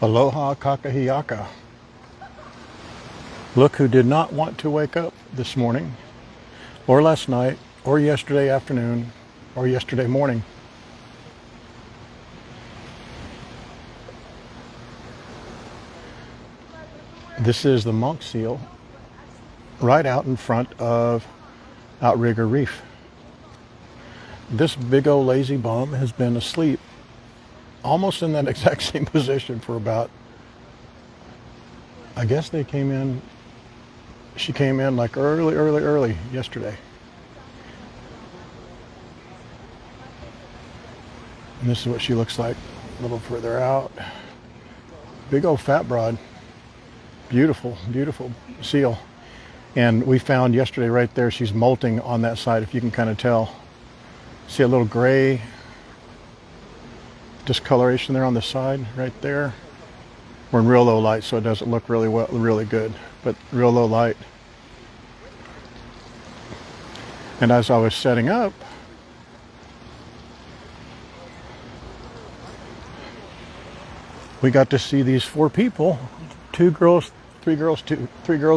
Aloha kakahiaka. Look who did not want to wake up this morning, or last night, or yesterday afternoon, or yesterday morning. This is the monk seal right out in front of Outrigger Reef. This big old lazy bum has been asleep almost in that exact same position for about, I guess she came in like early yesterday. And this is what she looks like a little further out. Big old fat broad. Beautiful, beautiful seal. And we found yesterday right there, she's molting on that side, if you can kind of tell. See a little gray discoloration there on the side, right there. We're in real low light, so it doesn't look really good, but real low light. And as I was setting up, we got to see these four people, three girls,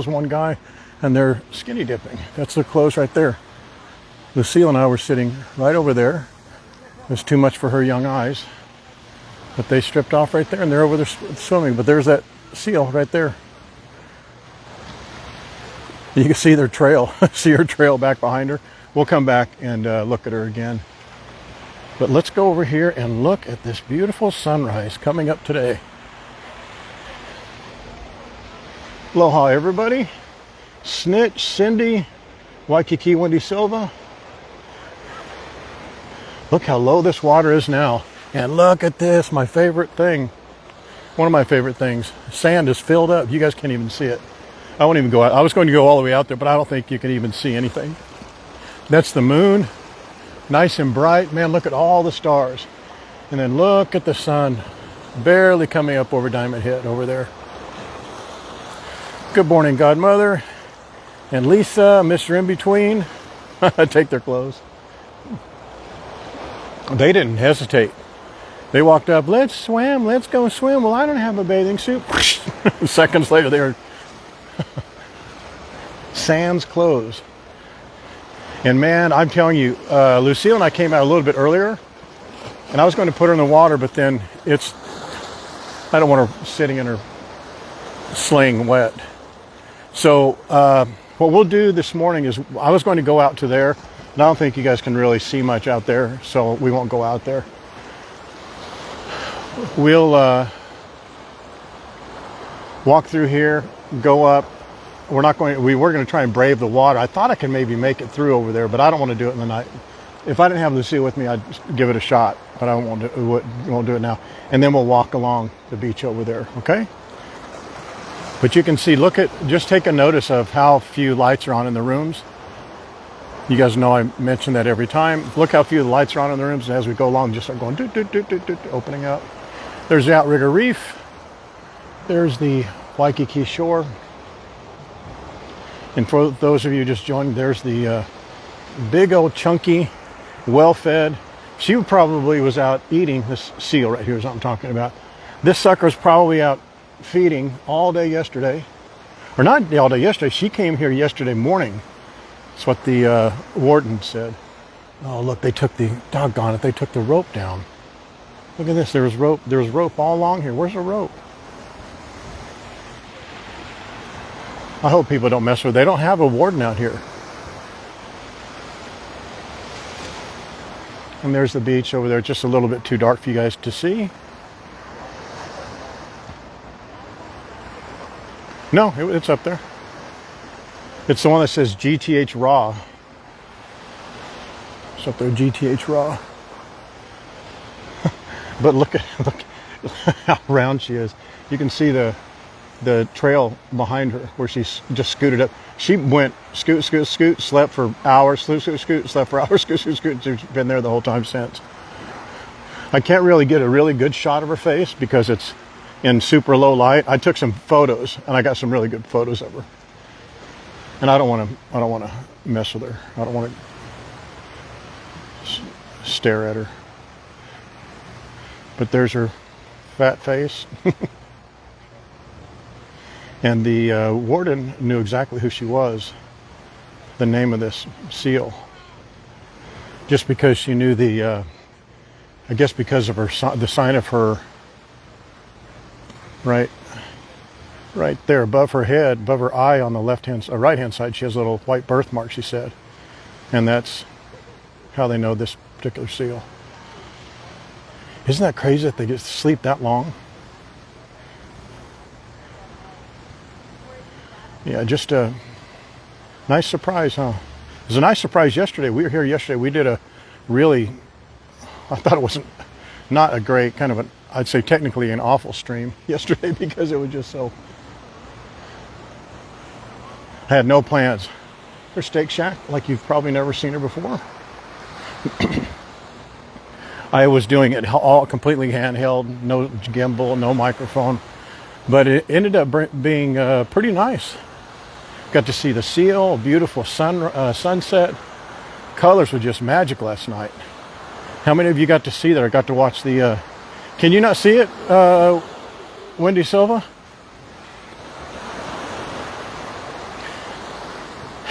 one guy, and they're skinny dipping. That's their clothes right there. Lucille and I were sitting right over there. It was too much for her young eyes. But they stripped off right there and they're over there swimming. But there's that seal right there. You can see their trail. See her trail back behind her. We'll come back and look at her again. But let's go over here and look at this beautiful sunrise coming up today. Aloha, everybody. Snitch, Cindy, Waikiki, Wendy Silva. Look how low this water is now. And look at this, my favorite thing. One of my favorite things. Sand is filled up. You guys can't even see it. I won't even go out. I was going to go all the way out there, but I don't think you can even see anything. That's the moon. Nice and bright. Man, look at all the stars. And then look at the sun. Barely coming up over Diamond Head over there. Good morning, Godmother. And Lisa, Mr. In-Between. Take their clothes. They didn't hesitate. They walked up, let's swim, let's go swim. Well, I don't have a bathing suit. Seconds later, they were sans clothes. And man, I'm telling you, Lucille and I came out a little bit earlier, and I was going to put her in the water, but then I don't want her sitting in her sling wet. So what we'll do this morning is, I was going to go out to there, and I don't think you guys can really see much out there, so we won't go out there. We'll walk through here, go up. We were going to try and brave the water. I thought I could maybe make it through over there, but I don't want to do it in the night. If I didn't have Lucille with me, I'd give it a shot, but I won't do it now. And then we'll walk along the beach over there, okay? But you can see, just take a notice of how few lights are on in the rooms. You guys know I mention that every time. Look how few the lights are on in the rooms, and as we go along, just start going, opening up. There's the Outrigger Reef. There's the Waikiki shore. And for those of you just joined, there's the big old chunky, well-fed. She probably was out eating. This seal right here is what I'm talking about. This sucker's probably out feeding all day yesterday. Or not all day yesterday. She came here yesterday morning. That's what the warden said. Oh, look, they took the rope down. Look at this, there was rope all along here. Where's the rope? I hope people don't mess with it. They don't have a warden out here. And there's the beach over there, just a little bit too dark for you guys to see. No, it's up there. It's the one that says GTH Raw. It's up there, GTH Raw. But look how round she is. You can see the trail behind her where she's just scooted up. She went scoot, slept for hours, scoot, slept for hours, scoot. She's been there the whole time since. I can't really get a really good shot of her face because it's in super low light. I took some photos and I got some really good photos of her. And I don't want to mess with her. I don't want to stare at her. But there's her fat face. And the warden knew exactly who she was, the name of this seal, just because she knew the, I guess because of her, the sign of her, right there above her head, above her eye on the right-hand side, she has a little white birthmark, she said. And that's how they know this particular seal. Isn't that crazy that they get to sleep that long? Yeah, just a nice surprise, huh? It was a nice surprise yesterday. We were here yesterday. We did a really, I thought it wasn't, not a great, kind of an, I'd say technically an awful stream yesterday because it was just so, I had no plans. Her steak shack, like you've probably never seen her before. I was doing it all completely handheld, no gimbal, no microphone, but it ended up being pretty nice. Got to see the seal, beautiful sunset. Colors were just magic last night. How many of you got to see that? I got to watch the, can you not see it, Wendy Silva?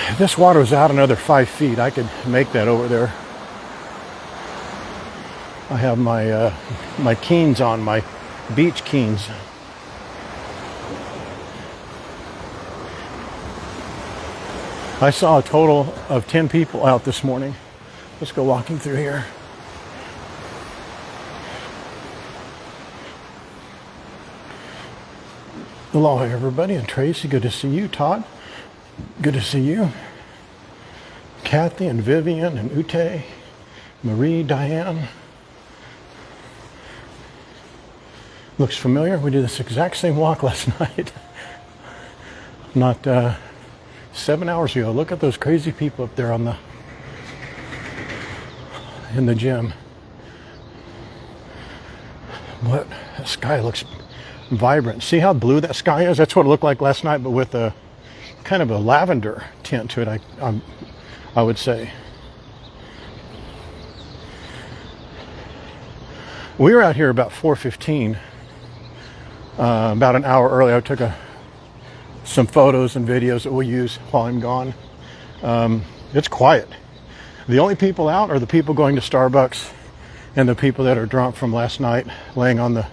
If this water was out another 5 feet, I could make that over there. I have my my Keens on, my beach Keens. I saw a total of 10 people out this morning. Let's go walking through here. Hello everybody, and Tracy, good to see you. Todd, good to see you. Kathy and Vivian and Ute, Marie, Diane. Looks familiar. We did this exact same walk last night. Not 7 hours ago. Look at those crazy people up there on the in the gym. What, the sky looks vibrant. See how blue that sky is? That's what it looked like last night, but with a kind of a lavender tint to it, I would say. We were out here about 4:15, about an hour early. I took some photos and videos that we'll use while I'm gone. It's quiet. The only people out are the people going to Starbucks and the people that are drunk from last night laying in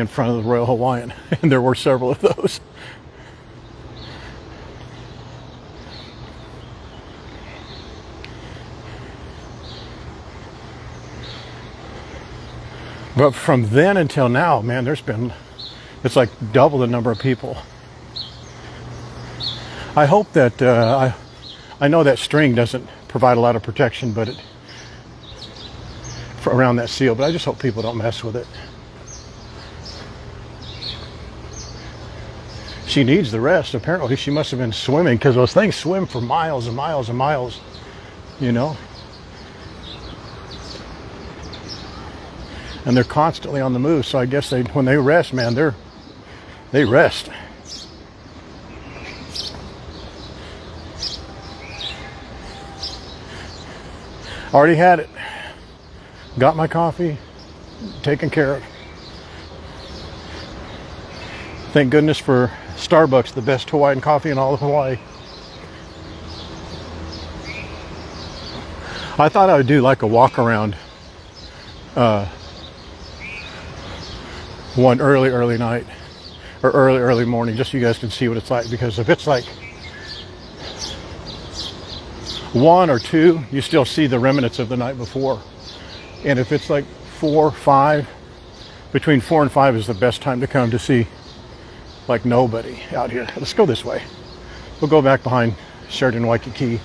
front of the Royal Hawaiian. And there were several of those. But from then until now, man, it's like double the number of people. I hope that, I know that string doesn't provide a lot of protection, but around that seal, but I just hope people don't mess with it. She needs the rest. Apparently she must have been swimming, because those things swim for miles and miles and miles, you know. And they're constantly on the move, so I guess when they rest, man, they rest. Already had it. Got my coffee, taken care of. Thank goodness for Starbucks, the best Hawaiian coffee in all of Hawaii. I thought I would do like a walk around one early night or early morning, just so you guys can see what it's like, because if it's like 1 or 2, you still see the remnants of the night before. And if it's like 4, 5, between 4 and 5 is the best time to come to see like nobody out here. Let's go this way. We'll go back behind Sheridan Waikiki.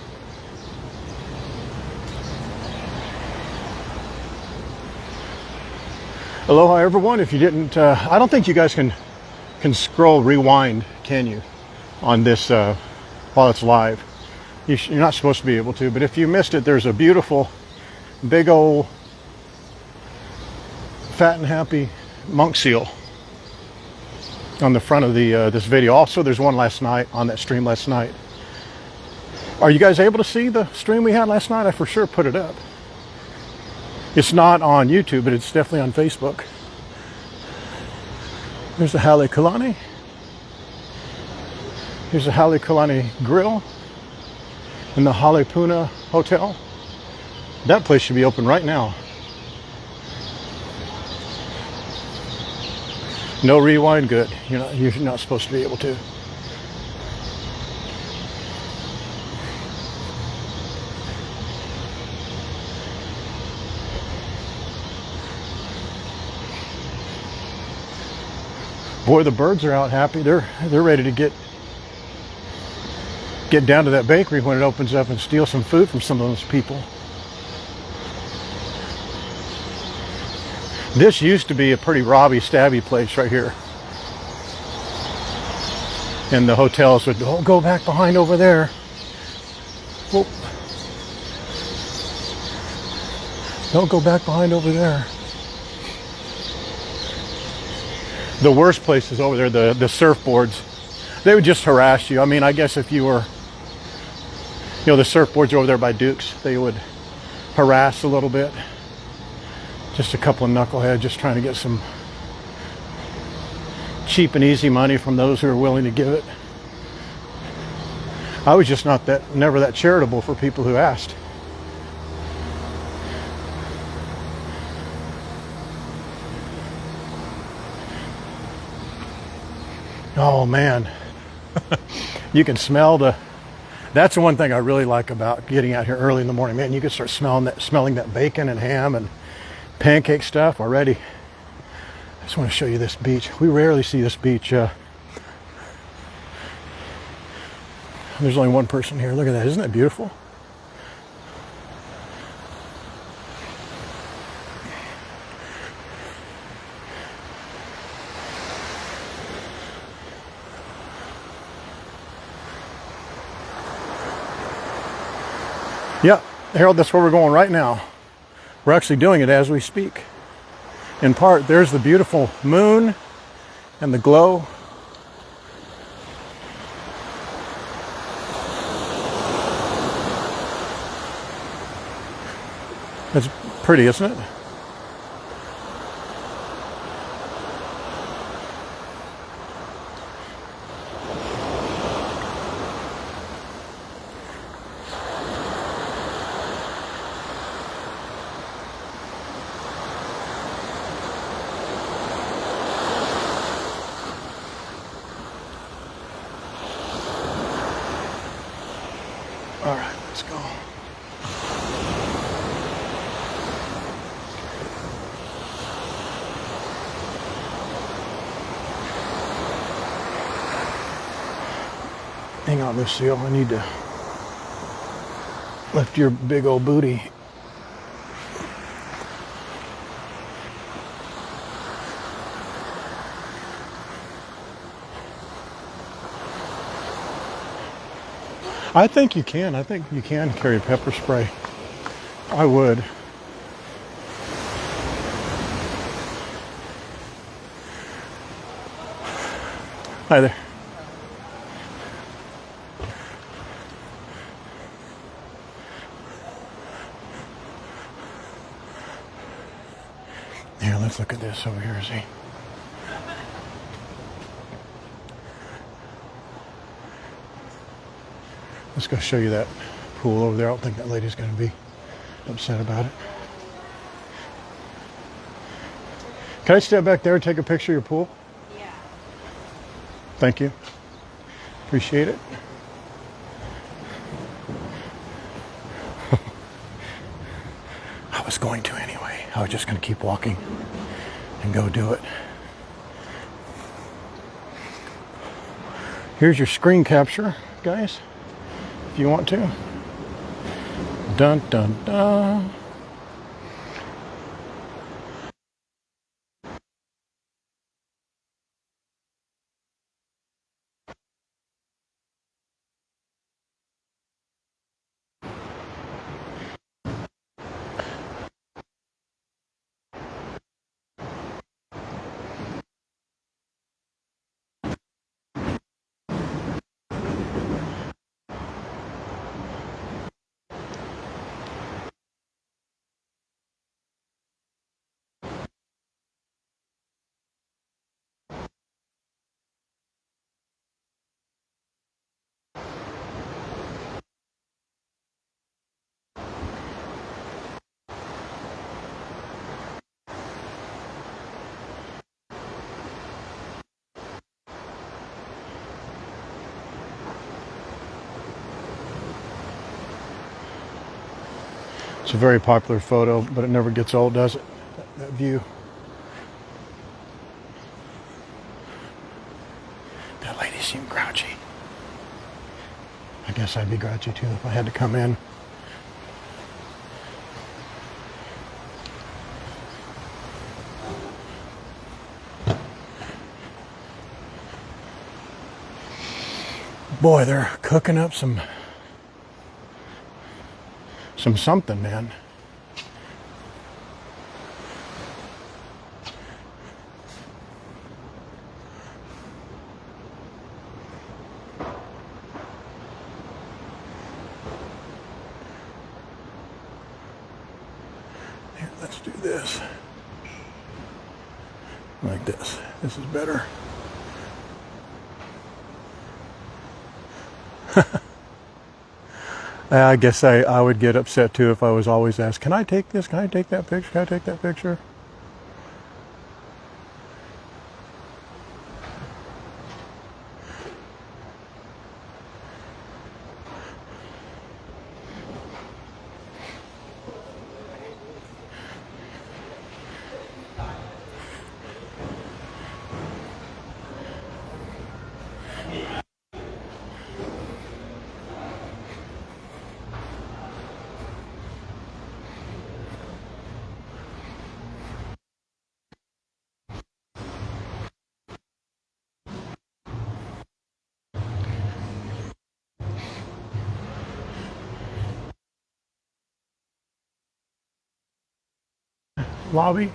Aloha everyone. If you didn't, I don't think you guys can scroll rewind, can you, on this while it's live? You're not supposed to be able to, but if you missed it, there's a beautiful big old fat and happy monk seal on the front of this video. Also, there's one last night on that stream last night. Are you guys able to see the stream we had last night? I for sure put it up. It's not on YouTube, but it's definitely on Facebook. There's the Hale Kalani. Here's the Halekulani Grill in the Halepuna Hotel. That place should be open right now. No rewind, good. You're not supposed to be able to. Boy, the birds are out happy. They're ready to get down to that bakery when it opens up and steal some food from some of those people. This used to be a pretty robby, stabby place right here. And the hotels would, oh, go back behind over there. Whoop. Don't go back behind over there. The worst place is over there, the surfboards. They would just harass you. I mean, I guess if you were, the surfboards are over there by Duke's, they would harass a little bit. Just a couple of knuckleheads just trying to get some cheap and easy money from those who are willing to give it. I was just never that charitable for people who asked. Oh man, you can smell that's the one thing I really like about getting out here early in the morning. Man, you can start smelling that bacon and ham and pancake stuff already. I just want to show you this beach. We rarely see this beach. There's only one person here. Look at that. Isn't that beautiful? Yeah, Harold, that's where we're going right now. We're actually doing it as we speak. In part, there's the beautiful moon and the glow. It's pretty, isn't it? All right, let's go. Hang on, Lucille. I need to lift your big old booty. I think you can. I think you can carry pepper spray. I would. Hi there. Here, let's look at this over here, see. Let's go show you that pool over there. I don't think that lady's going to be upset about it. Can I step back there and take a picture of your pool? Yeah. Thank you. Appreciate it. I was going to anyway. I was just going to keep walking and go do it. Here's your screen capture, guys. If you want to. Dun dun dun. It's a very popular photo, but it never gets old, does it? That view. That lady seemed grouchy. I guess I'd be grouchy too if I had to come in. Boy, they're cooking up some something, man. Here, let's do this. Like this. This is better. I guess I would get upset too if I was always asked, can I take this? Can I take that picture? Can I take that picture? Lobby.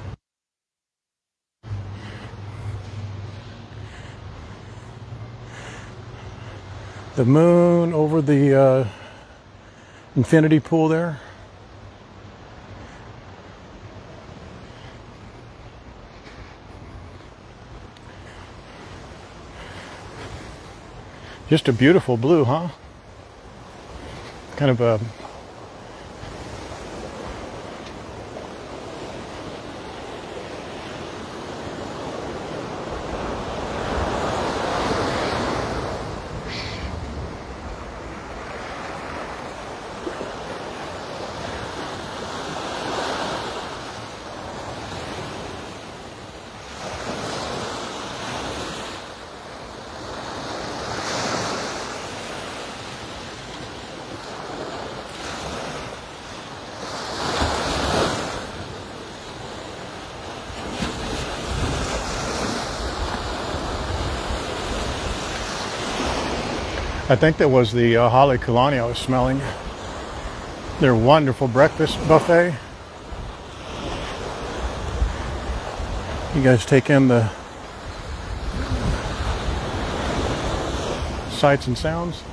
The moon over the infinity pool there. Just a beautiful blue, huh? Kind of a I think that was the Hale Kulani I was smelling. Their wonderful breakfast buffet. You guys take in the sights and sounds.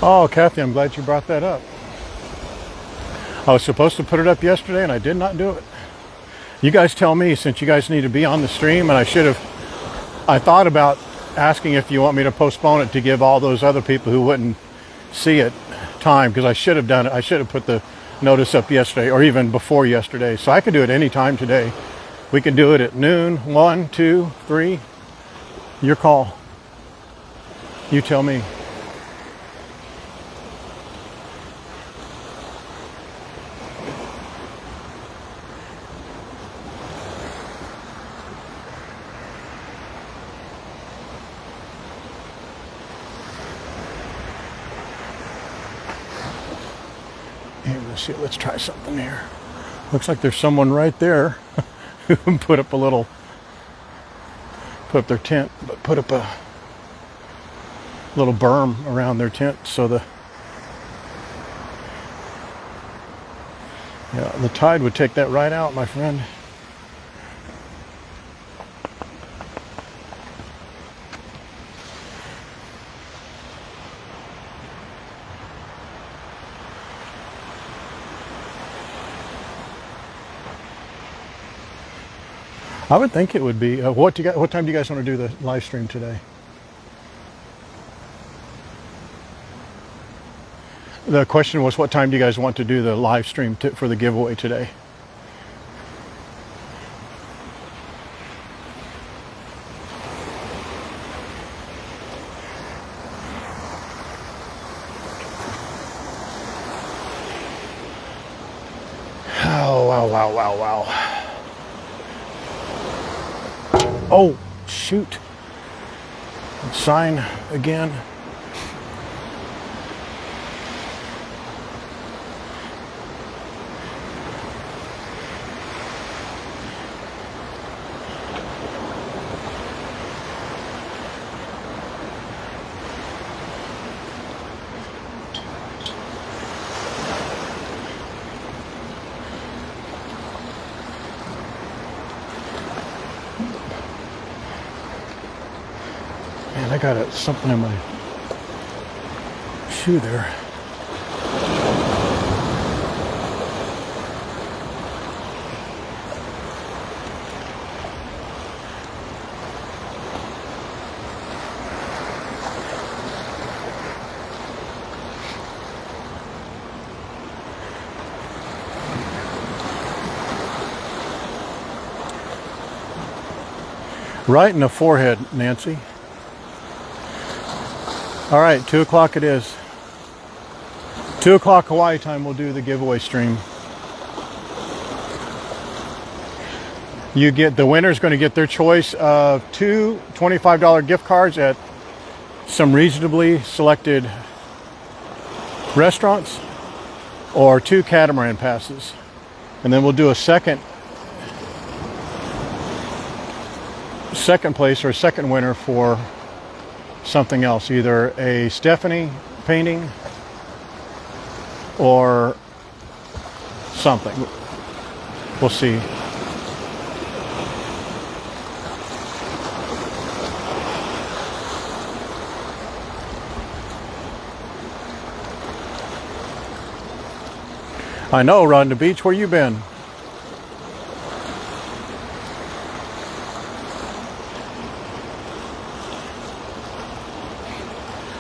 Oh, Kathy, I'm glad you brought that up. I was supposed to put it up yesterday and I did not do it. You guys tell me, since you guys need to be on the stream, and I thought about asking if you want me to postpone it to give all those other people who wouldn't see it time, because I should have done it. I should have put the notice up yesterday or even before yesterday. So I could do it any time today. We can do it at noon, 1, 2, 3. Your call. You tell me. Lucille, let's try something here. Looks like there's someone right there who put up their tent, but put up a little berm around their tent so the tide would take that right out, my friend. I would think it would be. What time do you guys want to do the live stream today? The question was, what time do you guys want to do the live stream for the giveaway today? Oh, wow, wow, wow, wow. Oh, shoot. Sign again. Man, I got something in my shoe there. Right in the forehead, Nancy. All right, 2 o'clock it is. 2 o'clock Hawaii time, we'll do the giveaway stream. The winner's going to get their choice of 2 $25 gift cards at some reasonably selected restaurants, or 2 catamaran passes. And then we'll do a second place or a second winner for something else, either a Stephanie painting or something. We'll see. I know, Rodney Beach, where you been?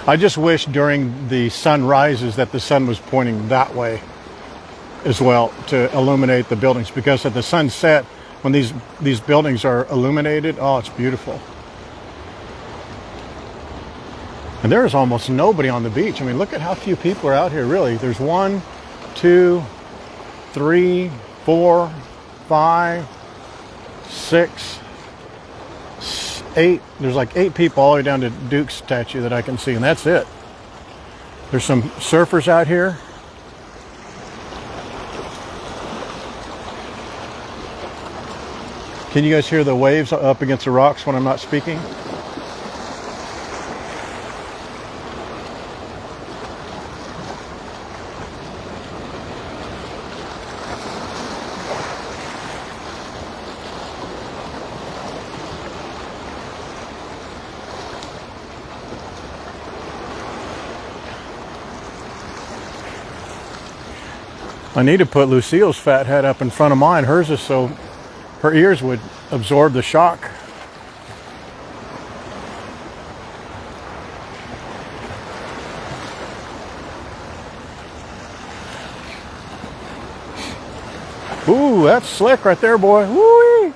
I just wish during the sunrises that the sun was pointing that way as well to illuminate the buildings, because at the sunset, when these buildings are illuminated, oh, it's beautiful. And there is almost nobody on the beach. I mean, look at how few people are out here, really. There's 1, 2, 3, 4, 5, 6, 8. There's like 8 people all the way down to Duke's statue that I can see, and that's it. There's some surfers out here. Can you guys hear the waves up against the rocks when I'm not speaking? I need to put Lucille's fat head up in front of mine. Hers is so her ears would absorb the shock. Ooh, that's slick right there, boy. Woo-wee.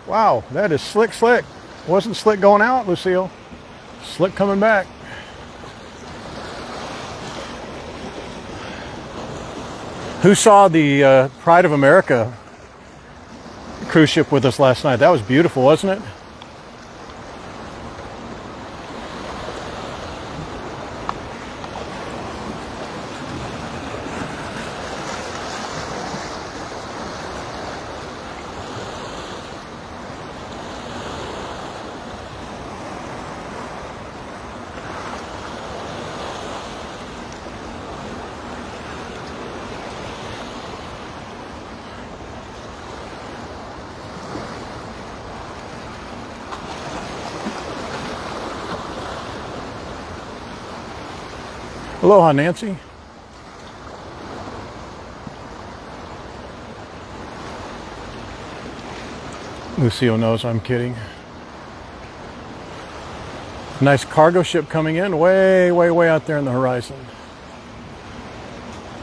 Wow, that is slick, slick. Wasn't slick going out, Lucille. Slick coming back. Who saw the Pride of America cruise ship with us last night? That was beautiful, wasn't it? Aloha, Nancy. Lucille knows I'm kidding. Nice cargo ship coming in way, way, way out there in the horizon.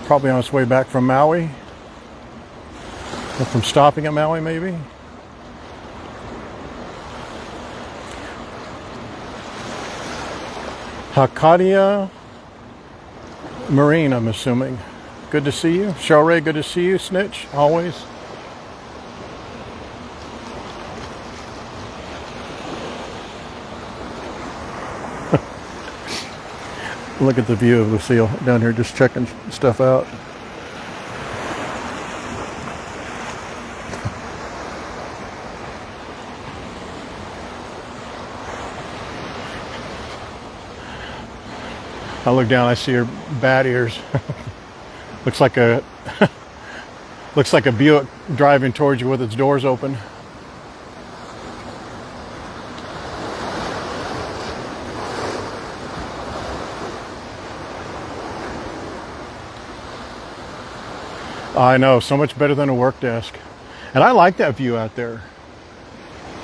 Probably on its way back from Maui. Or from stopping at Maui, maybe. Hakadia Marine, I'm assuming. Good to see you. Shore, good to see you. Snitch, always. Look at the view of Lucille down here just checking stuff out. I look down, I see her bat ears. looks like a Buick driving towards you with its doors open. I know, so much better than a work desk. And I like that view out there.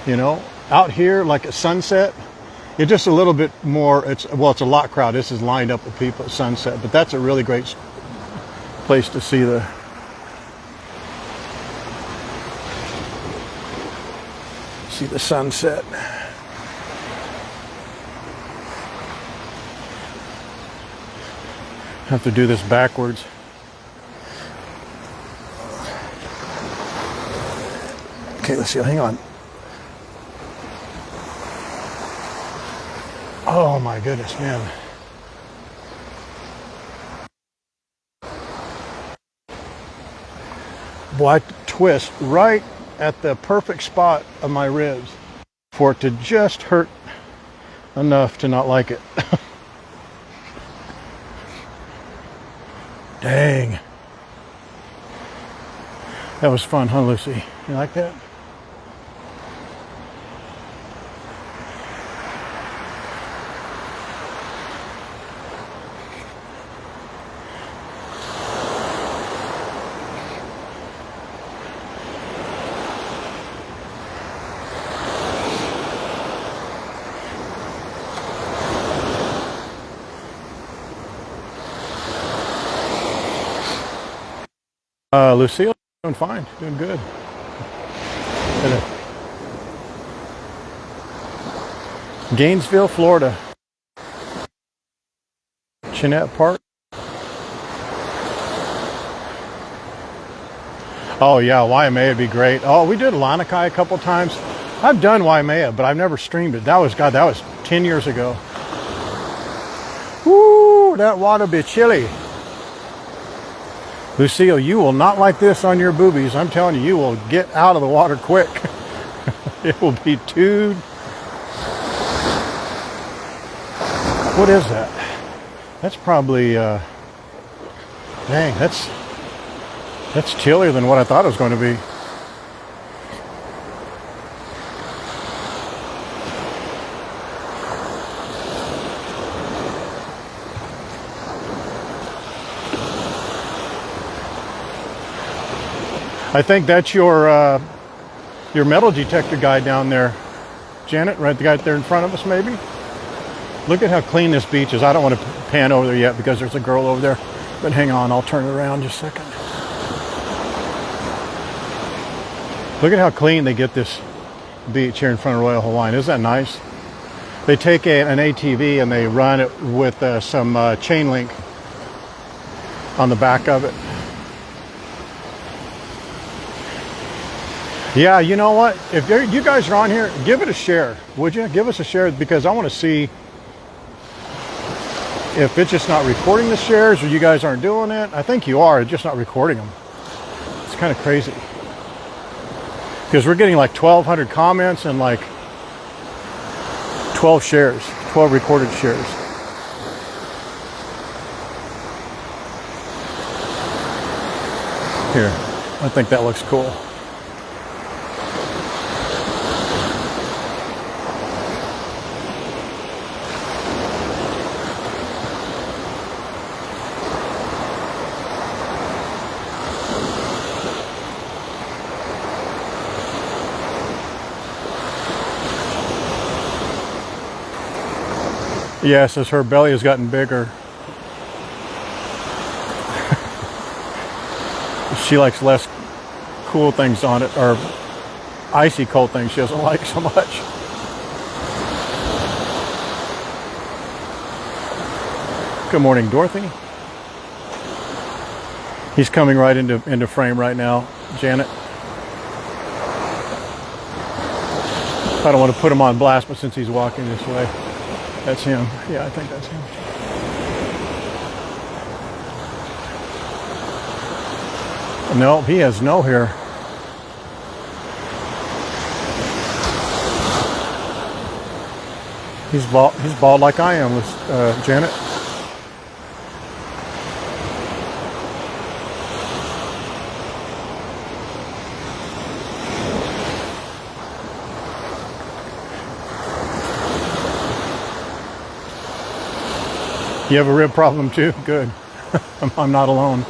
You know, out here, like at sunset, it's just a little bit more, it's a lot crowded. This is lined up with people at sunset, but that's a really great place to see the sunset. Have to do this backwards. Okay, let's see, hang on. Oh my goodness, man. Boy, I twist right at the perfect spot of my ribs for it to just hurt enough to not like it. Dang. That was fun, huh, Lucy? You like that? Lucille, doing fine, doing good. Gainesville, Florida. Chinette Park. Oh yeah, Waimea would be great. Oh, we did Lanikai a couple times. I've done Waimea, but I've never streamed it. That was 10 years ago. Woo, that water be chilly. Lucille, you will not like this on your boobies. I'm telling you, you will get out of the water quick. It will be too... What is that? That's probably... Dang, that's chillier than what I thought it was going to be. I think that's your metal detector guy down there, Janet, right? The guy there in front of us, maybe? Look at how clean this beach is. I don't want to pan over there yet because there's a girl over there. But hang on, I'll turn it around just a second. Look at how clean they get this beach here in front of Royal Hawaiian. Isn't that nice? They take an ATV and they run it with some chain link on the back of it. Yeah, you know what? If you guys are on here, give it a share, would you? Give us a share because I want to see if it's just not recording the shares or you guys aren't doing it. I think you are, just not recording them. It's kind of crazy. Because we're getting like 1,200 comments and like 12 shares, 12 recorded shares. Here, I think that looks cool. Yes, as her belly has gotten bigger. She likes less cool things on it, or icy cold things she doesn't like so much. Good morning, Dorothy. He's coming right into frame right now, Janet. I don't want to put him on blast, but since he's walking this way, that's him. Yeah, I think that's him. No, he has no hair. He's bald like I am with Janet. You have a rib problem too? Good. I'm not alone.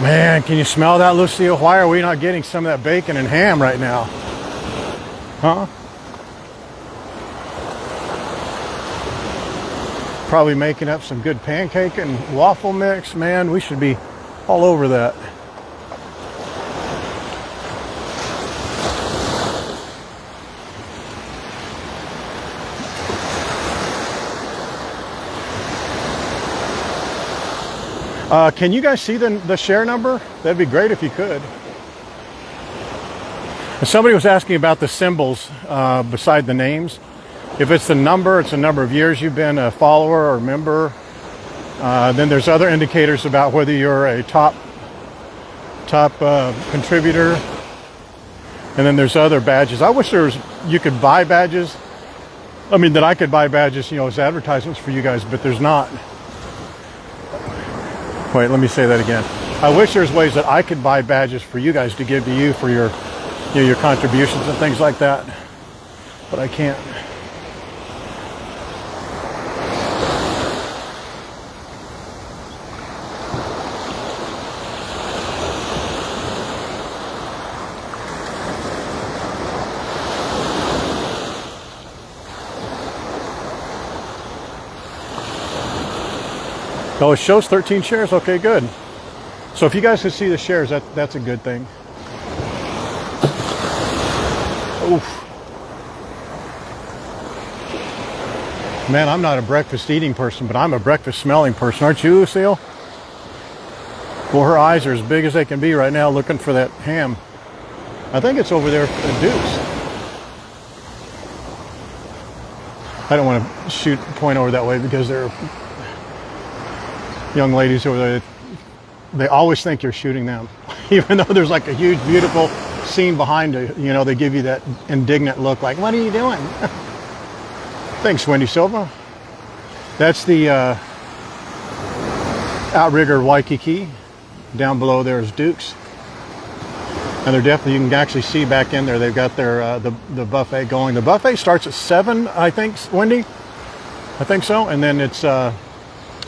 Man, can you smell that, Lucille? Why are we not getting some of that bacon and ham right now? Huh? Probably making up some good pancake and waffle mix. Man, we should be all over that. Can you guys see the share number? That'd be great if you could. And somebody was asking about the symbols beside the names. If it's the number, it's the number of years you've been a follower or member. Then there's other indicators about whether you're a top contributor. And then there's other badges. I wish you could buy badges. I mean, that I could buy badges, as advertisements for you guys, but there's not. Wait, let me say that again. I wish there's ways that I could buy badges for you guys to give to you for your contributions and things like that, but I can't. Oh, it shows 13 shares. Okay, good. So if you guys can see the shares, that's a good thing. Oof. Man, I'm not a breakfast eating person, but I'm a breakfast smelling person. Aren't you, Lucille? Well, her eyes are as big as they can be right now looking for that ham. I think it's over there at Duke's. I don't want to point over that way because they're young ladies over there. They always think you're shooting them, even though there's like a huge, beautiful scene behind it. They give you that indignant look, like, "What are you doing?" Thanks, Wendy Silva. That's the outrigger Waikiki. Down below there is Duke's, and they're definitely, you can actually see back in there. They've got their the buffet going. The buffet starts at 7, I think, Wendy. I think so, and then it's.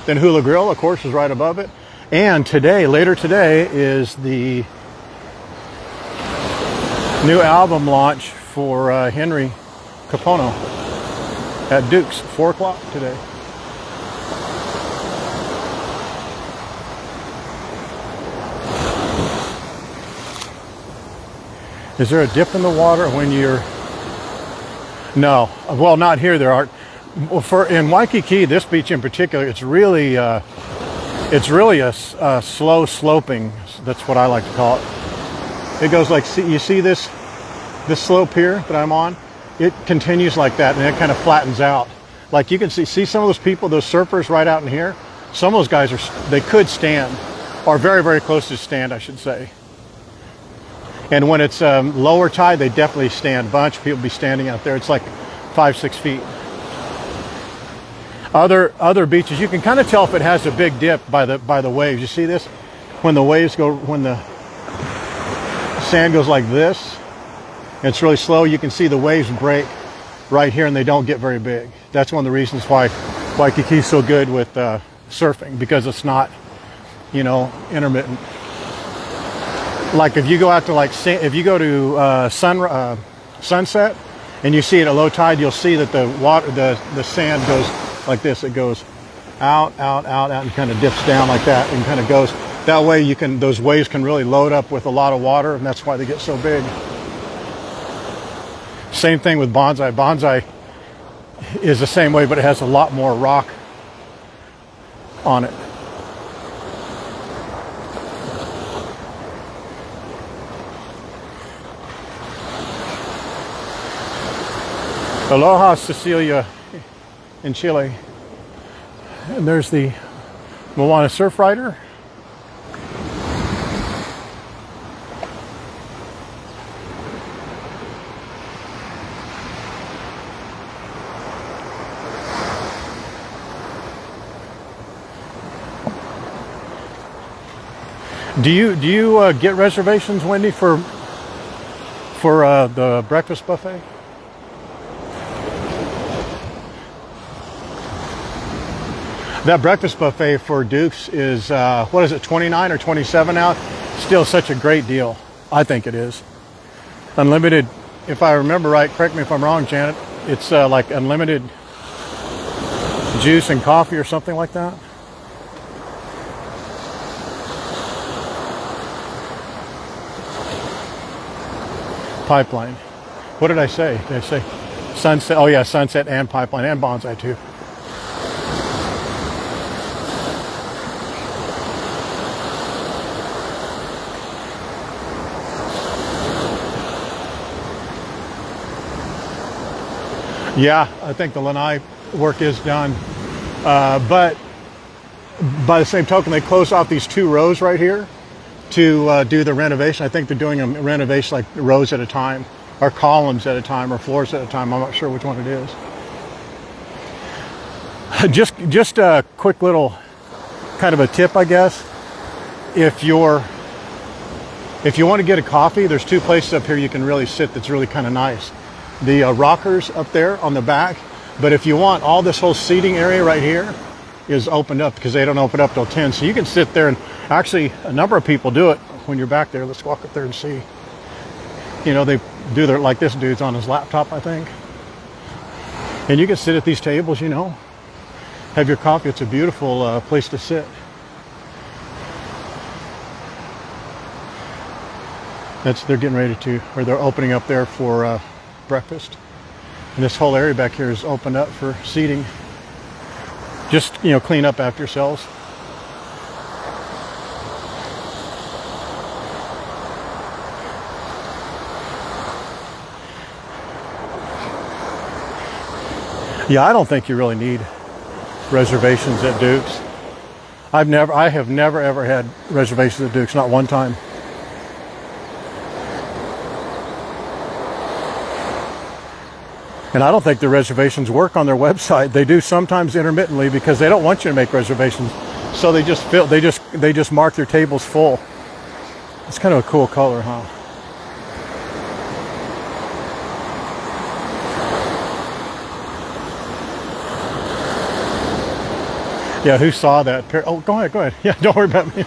Then Hula Grill, of course, is right above it. And later today, is the new album launch for Henry Capono at Duke's, 4 o'clock today. Is there a dip in the water when you're... No. Well, not here there aren't. Well, in Waikiki, this beach in particular, it's really a slow sloping. That's what I like to call it. It goes like, you see this slope here that I'm on? It continues like that, and it kind of flattens out. Like you can see some of those people, those surfers right out in here. Some of those guys they could stand, or very, very close to stand, I should say. And when it's lower tide, they definitely stand. A bunch of people be standing out there. It's like 5-6 feet. Other beaches, you can kind of tell if it has a big dip by the waves. You see this? When the sand goes like this, and it's really slow, you can see the waves break right here, and they don't get very big. That's one of the reasons why Waikiki is so good with surfing, because it's not, intermittent. Like if you go out to if you go to sunset, And you see it at low tide, you'll see that the water, the sand goes like this. It goes out, out, out, out, and kind of dips down like that, and kind of goes. That way you can, those waves can really load up with a lot of water, and that's why they get so big. Same thing with bonsai. Bonsai is the same way, but it has a lot more rock on it. Aloha, Cecilia in Chile. And there's the Moana Surfrider. Do you get reservations, Wendy, for the breakfast buffet? That breakfast buffet for Duke's is, what is it, 29 or 27 now? Still such a great deal. I think it is. Unlimited, if I remember right, correct me if I'm wrong, Janet, it's like unlimited juice and coffee or something like that. Pipeline. What did I say? Did I say sunset? Oh yeah, sunset and pipeline and bonsai too. Yeah, I think the lanai work is done. But by the same token, they closed off these 2 rows right here to do the renovation. I think they're doing a renovation like rows at a time, or columns at a time, or floors at a time. I'm not sure which one it is. Just a quick little kind of a tip, I guess. If you want to get a coffee, there's 2 places up here you can really sit that's really kind of nice. The rockers up there on the back, but if you want, all this whole seating area right here is opened up because they don't open up till 10, so you can sit there, and actually a number of people do it when you're back there. Let's walk up there and see. You know, they do their, like this dude's on his laptop, I think, and you can sit at these tables, you know, have your coffee. It's a beautiful place to sit. They're getting ready to, or they're opening up there for breakfast, and this whole area back here is opened up for seating. Just, you know, clean up after yourselves. Yeah, I don't think you really need reservations at Duke's. I have never ever had reservations at Duke's, not one time. And I don't think the reservations work on their website. They do sometimes intermittently because they don't want you to make reservations. So they just mark their tables full. It's kind of a cool color, huh? Yeah, who saw that? Oh, go ahead. Yeah, don't worry about me.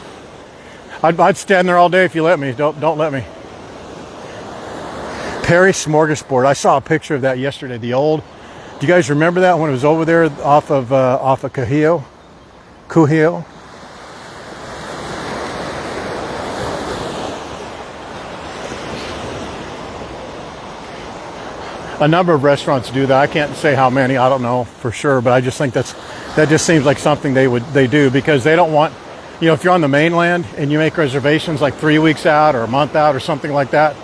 I'd stand there all day if you let me. Don't let me. Perry Smorgasbord. I saw a picture of that yesterday. The old. Do you guys remember that when it was over there off of Kuhio? A number of restaurants do that. I can't say how many. I don't know for sure, but I just think that just seems like something they do because they don't want, you know, if you're on the mainland and you make reservations like 3 weeks out or a month out or something like that,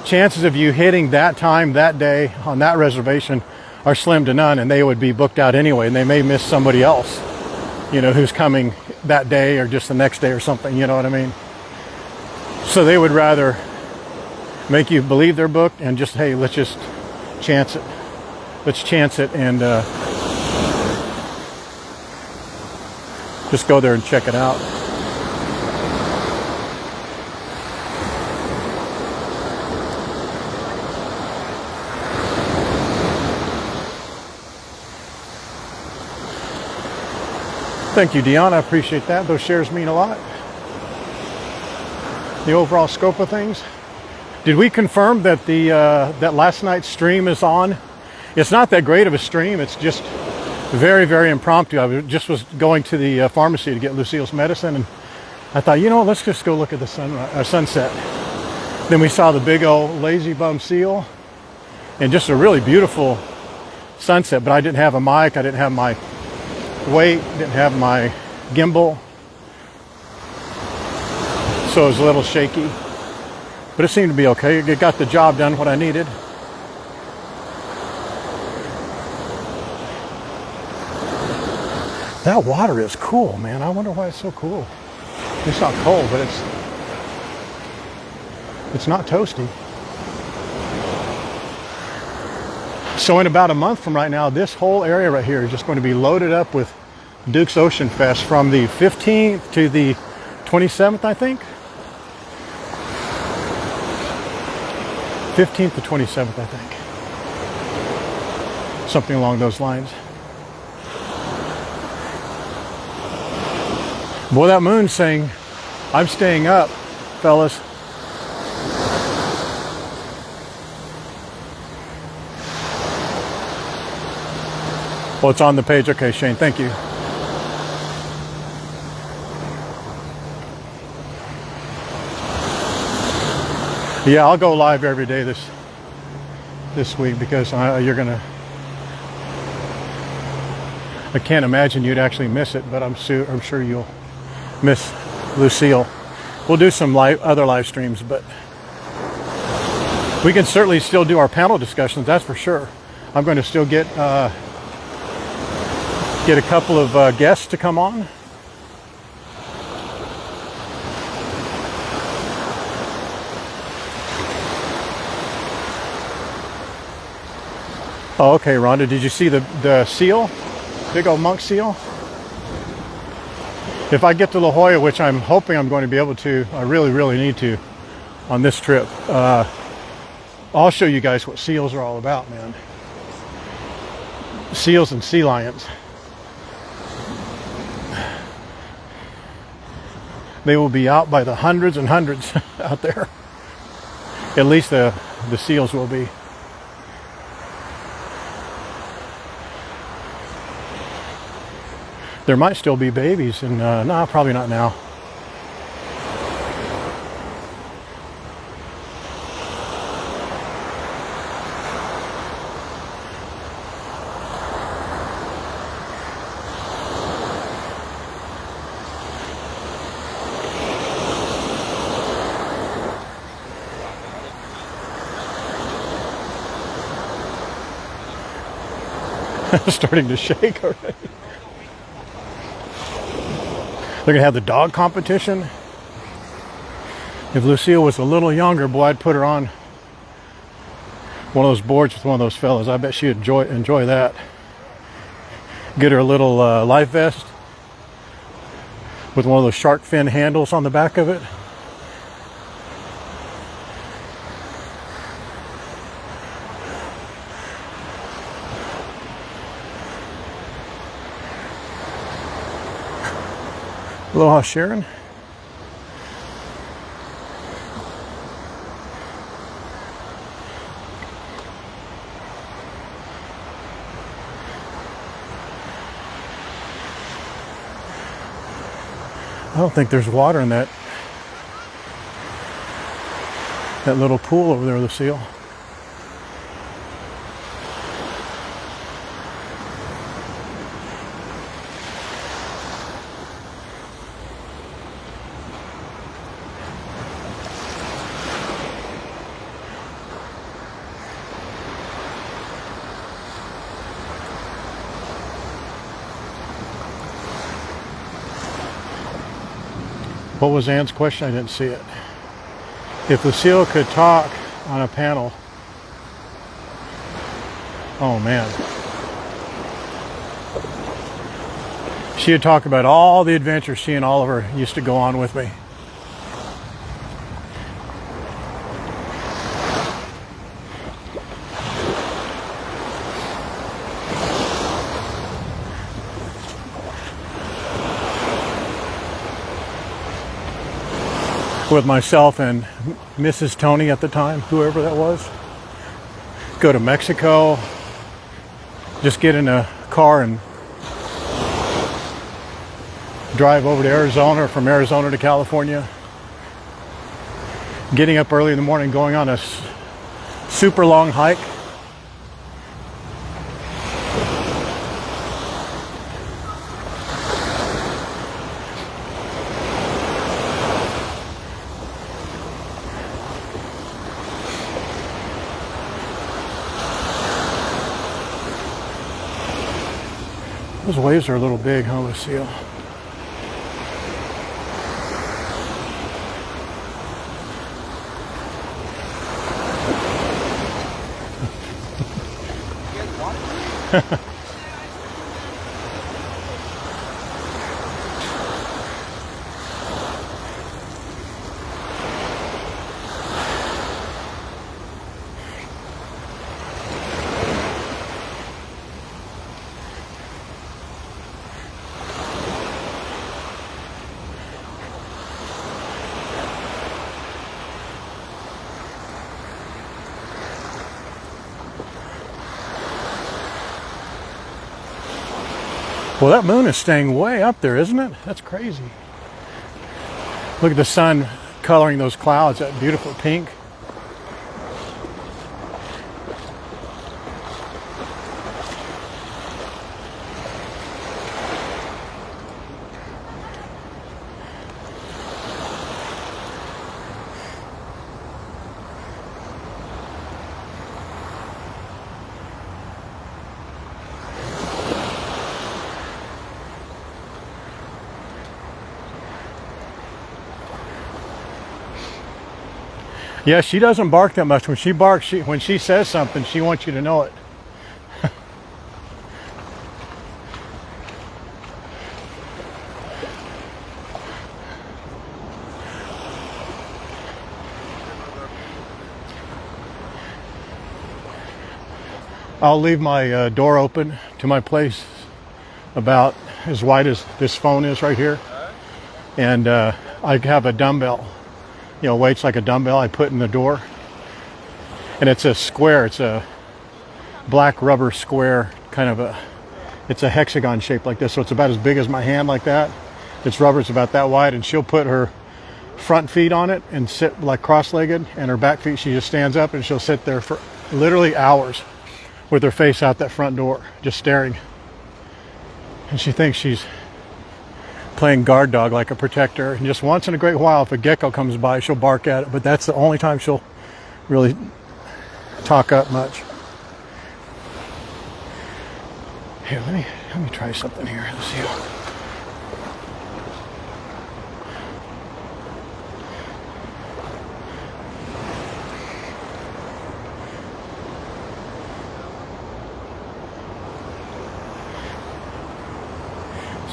chances of you hitting that time, that day on that reservation are slim to none, and they would be booked out anyway, and they may miss somebody else, you know, who's coming that day or just the next day or something, you know what I mean? So they would rather make you believe they're booked and just, hey, let's just chance it. Let's chance it and just go there and check it out. Thank you, Dion. I appreciate that. Those shares mean a lot. The overall scope of things. Did we confirm that the that last night's stream is on? It's not that great of a stream. It's just very, very impromptu. I just was going to the pharmacy to get Lucille's medicine, and I thought, you know, let's just go look at the sunset. Then we saw the big old lazy bum seal, and just a really beautiful sunset. But I didn't have a mic. I didn't have my weight. Didn't have my gimbal, so it was a little shaky. But it seemed to be okay. It got the job done, what I needed. That water is cool, man. I wonder why it's so cool. It's not cold, but it's not toasty. So in about a month from right now, this whole area right here is just going to be loaded up with Duke's Ocean Fest from the 15th to the 27th, I think. 15th to 27th, I think. Something along those lines. Boy, that moon's saying, I'm staying up, fellas. Well, it's on the page. Okay, Shane, thank you. Yeah, I'll go live every day this week because you're gonna. I can't imagine you'd actually miss it, but I'm sure you'll miss Lucille. We'll do some other live streams, but we can certainly still do our panel discussions. That's for sure. I'm going to still get a couple of guests to come on. Oh, okay, Rhonda, did you see the seal? Big old monk seal? If I get to La Jolla, which I'm hoping I'm going to be able to, I really, really need to on this trip, I'll show you guys what seals are all about, man. Seals and sea lions. They will be out by the hundreds and hundreds out there. At least the seals will be. There might still be babies, and no, probably not now. Starting to shake already. They're gonna have the dog competition. If Lucille was a little younger, boy, I'd put her on one of those boards with one of those fellas. I bet she'd enjoy that. Get her a little life vest with one of those shark fin handles on the back of it. Aloha, Sharon. I don't think there's water in that little pool over there, Lucille. What was Ann's question? I didn't see it. If Lucille could talk on a panel. Oh man. She would talk about all the adventures she and Oliver used to go on with me. with myself and Mrs. Tony at the time, whoever that was. Go to Mexico, just get in a car and drive over to Arizona, or from Arizona to California. Getting up early in the morning, going on a super long hike. Those waves are a little big, huh, Lucille? Well, that moon is staying way up there, isn't it? That's crazy. Look at the sun coloring those clouds, that beautiful pink. Yeah, she doesn't bark that much. When she barks, when she says something, she wants you to know it. I'll leave my door open to my place about as wide as this phone is right here. And I have a dumbbell. You know, weights like a dumbbell I put in the door, and it's a square, it's a black rubber square, kind of it's a hexagon shape like this, so it's about as big as my hand, like that. It's rubber, it's about that wide, and she'll put her front feet on it and sit like cross-legged, and her back feet, she just stands up and she'll sit there for literally hours with her face out that front door, just staring. And she thinks she's playing guard dog, like a protector, and just once in a great while, if a gecko comes by, she'll bark at it, but that's the only time she'll really talk up much. Here, let me try something here. Let's see.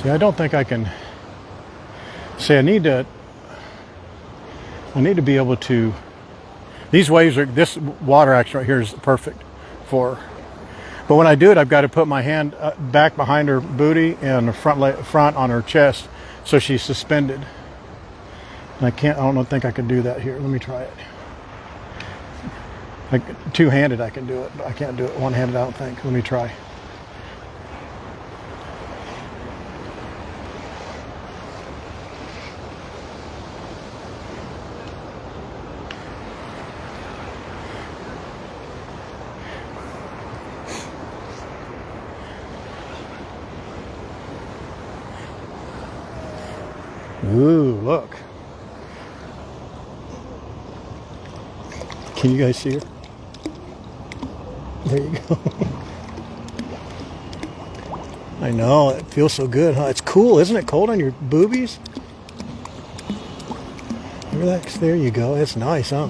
See, I don't think I can. See, I need to be able to, these waves are, this water action right here is perfect for, but when I do it, I've got to put my hand back behind her booty and the front on her chest, so she's suspended. And I don't think I can do that here. Let me try it. Like two-handed I can do it, but I can't do it one-handed, I don't think. Let me try. Ooh, look. Can you guys see her? There you go. I know, it feels so good, huh? It's cool, isn't it? Cold on your boobies? Relax, there you go. It's nice, huh?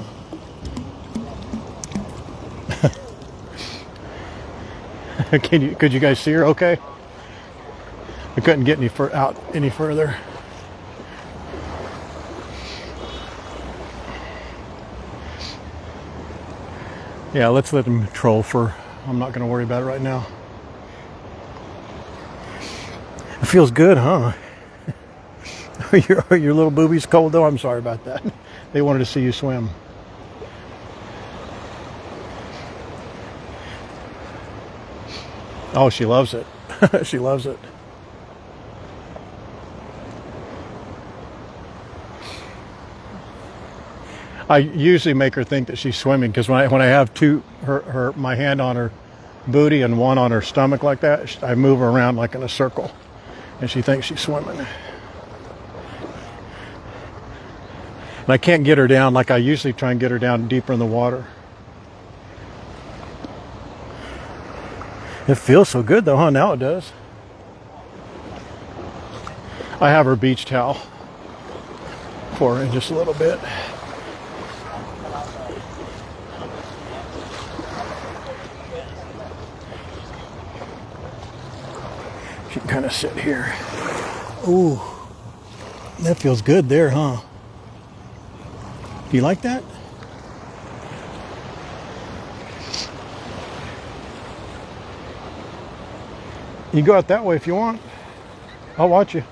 Could you guys see her okay? I couldn't get out any further. Yeah, let's let them troll for, I'm not going to worry about it right now. It feels good, huh? Your little boobies cold though? I'm sorry about that. They wanted to see you swim. Oh, she loves it. She loves it. I usually make her think that she's swimming because when I have my hand on her booty and one on her stomach like that, I move her around like in a circle, and she thinks she's swimming. And I can't get her down like I usually try and get her down deeper in the water. It feels so good though, huh? Now it does. I have her beach towel for her in just a little bit. She can kind of sit here. Ooh, that feels good there, huh? Do you like that? You go out that way if you want. I'll watch you.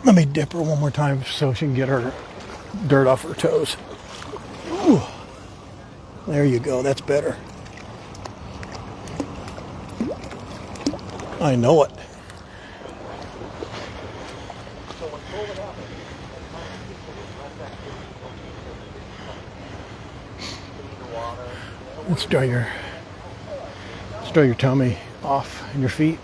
Let me dip her one more time so she can get her dirt off her toes. Ooh. There you go, that's better. I know it. Let's dry your tummy off and your feet.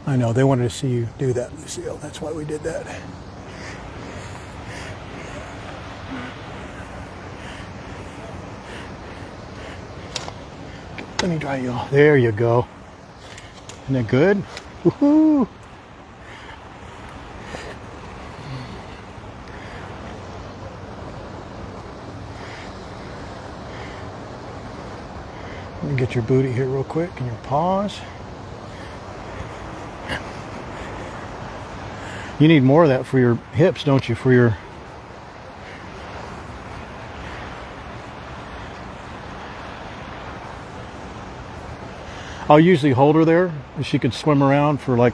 I know, they wanted to see you do that, Lucille. That's why we did that. Let me dry you off. There you go. Isn't that good? Woohoo! Let me get your booty here real quick and your paws. You need more of that for your hips, don't you? For your... I'll usually hold her there. She could swim around for like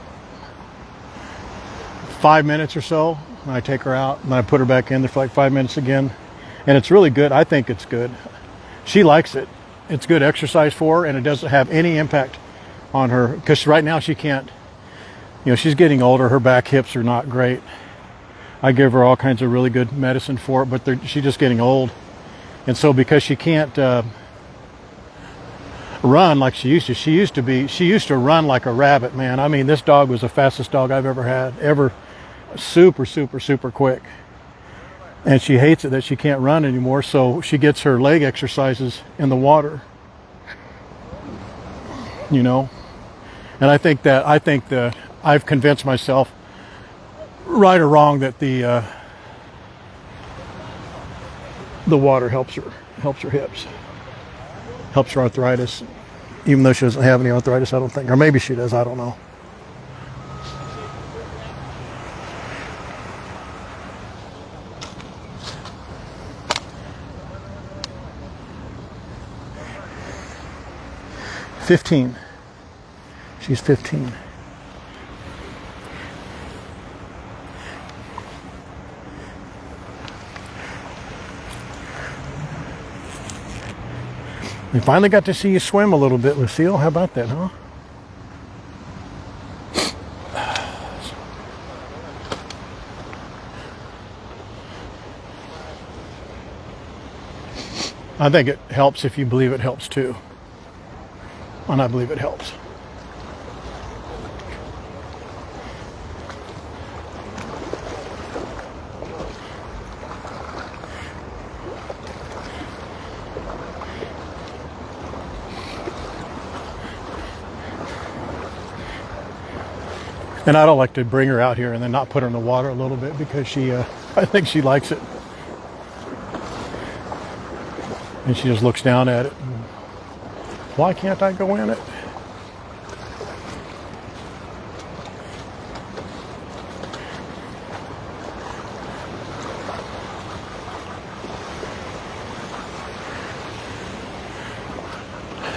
5 minutes or so. And I take her out and I put her back in there for like 5 minutes again. And it's really good. I think it's good. She likes it. It's good exercise for her, and it doesn't have any impact on her. Because right now she can't. You know, she's getting older. Her back hips are not great. I give her all kinds of really good medicine for it, but she's just getting old. And so because she can't run like she used to run like a rabbit, man. I mean, this dog was the fastest dog I've ever had, ever. Super, super, super quick. And she hates it that she can't run anymore, so she gets her leg exercises in the water. You know? And I think I've convinced myself, right or wrong, that the water helps her hips, helps her arthritis, even though she doesn't have any arthritis, I don't think, or maybe she does, I don't know. She's 15. We finally got to see you swim a little bit, Lucille. How about that, huh? I think it helps if you believe it helps too. And I believe it helps. And I don't like to bring her out here and then not put her in the water a little bit because I think she likes it. And she just looks down at it and Why can't I go in it?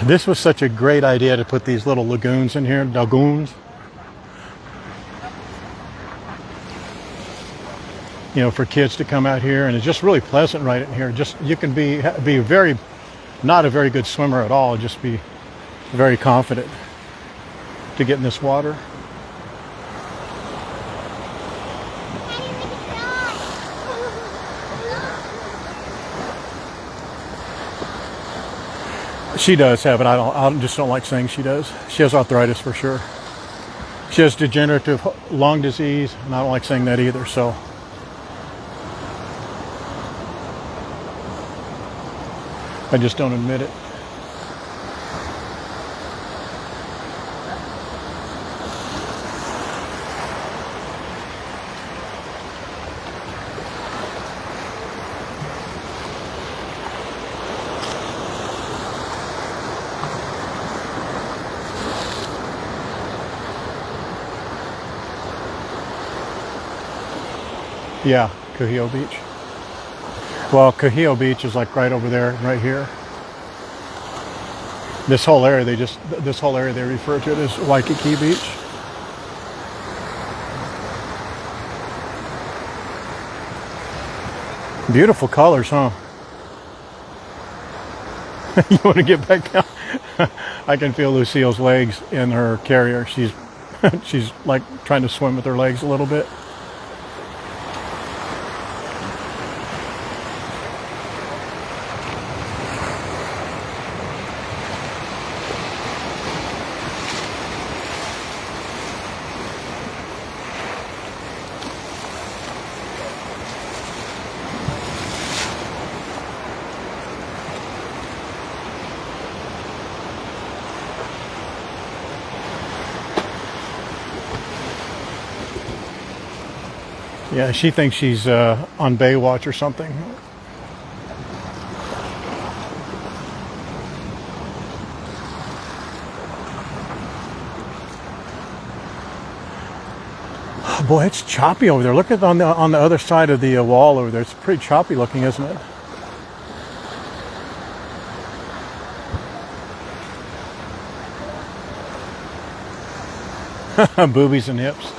This was such a great idea to put these little lagoons in here, lagoons. You know, for kids to come out here, and it's just really pleasant right in here. Just you can be very, not a very good swimmer at all, just be very confident to get in this water. She does have it. I just don't like saying she does. She has arthritis for sure. She has degenerative lung disease, and I don't like saying that either. So. I just don't admit it. Yeah, Kahio Beach. Well, Kahio Beach is like right over there, right here. This whole area, this whole area they refer to it as Waikiki Beach. Beautiful colors, huh? You want to get back down? I can feel Lucille's legs in her carrier. She's like trying to swim with her legs a little bit. Yeah, she thinks she's on Baywatch or something. Oh, boy, it's choppy over there. Look at on the other side of the wall over there. It's pretty choppy looking, isn't it? Boobies and hips.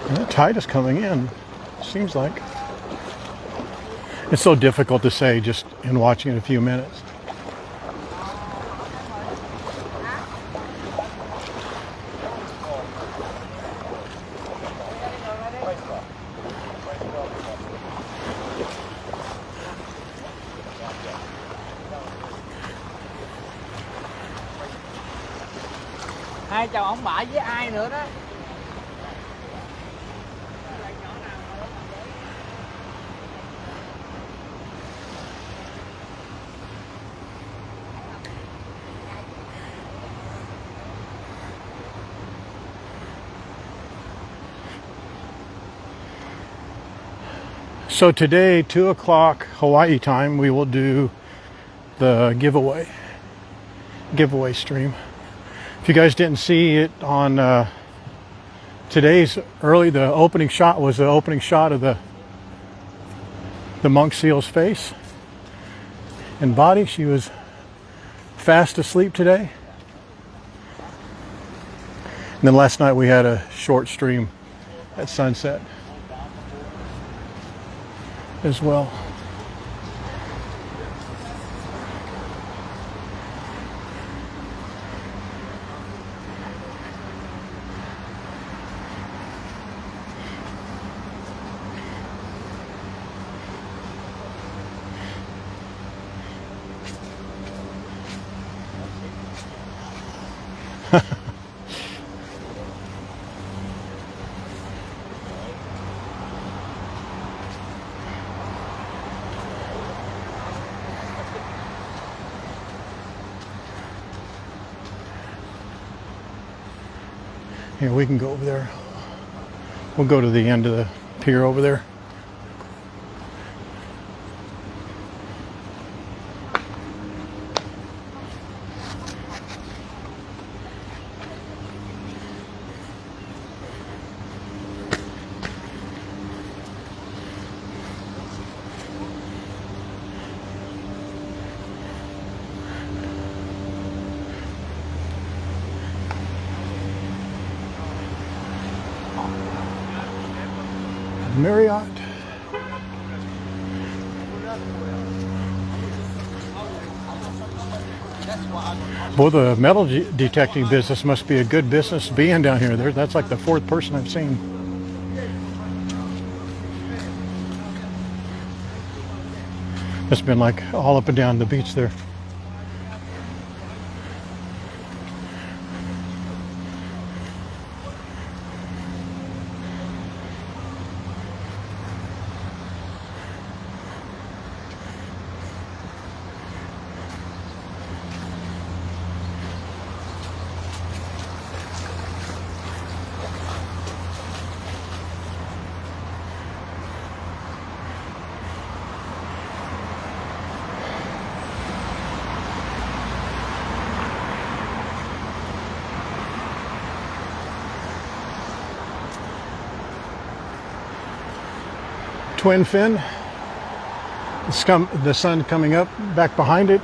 The tide is coming in, seems like. It's so difficult to say just in watching it a few minutes. Hai chào ông bà với ai nữa đó. So today, 2 o'clock Hawaii time, we will do the giveaway stream. If you guys didn't see it on today's the opening shot was the opening shot of the monk seal's face and body. She was fast asleep today. And then last night we had a short stream at sunset as well. Here, we can go over there. We'll go to the end of the pier over there. Marriott. Boy, the metal detecting business must be a good business to be in down here. That's like the fourth person I've seen. It's been like all up and down the beach there. Twin fin, the sun coming up back behind it.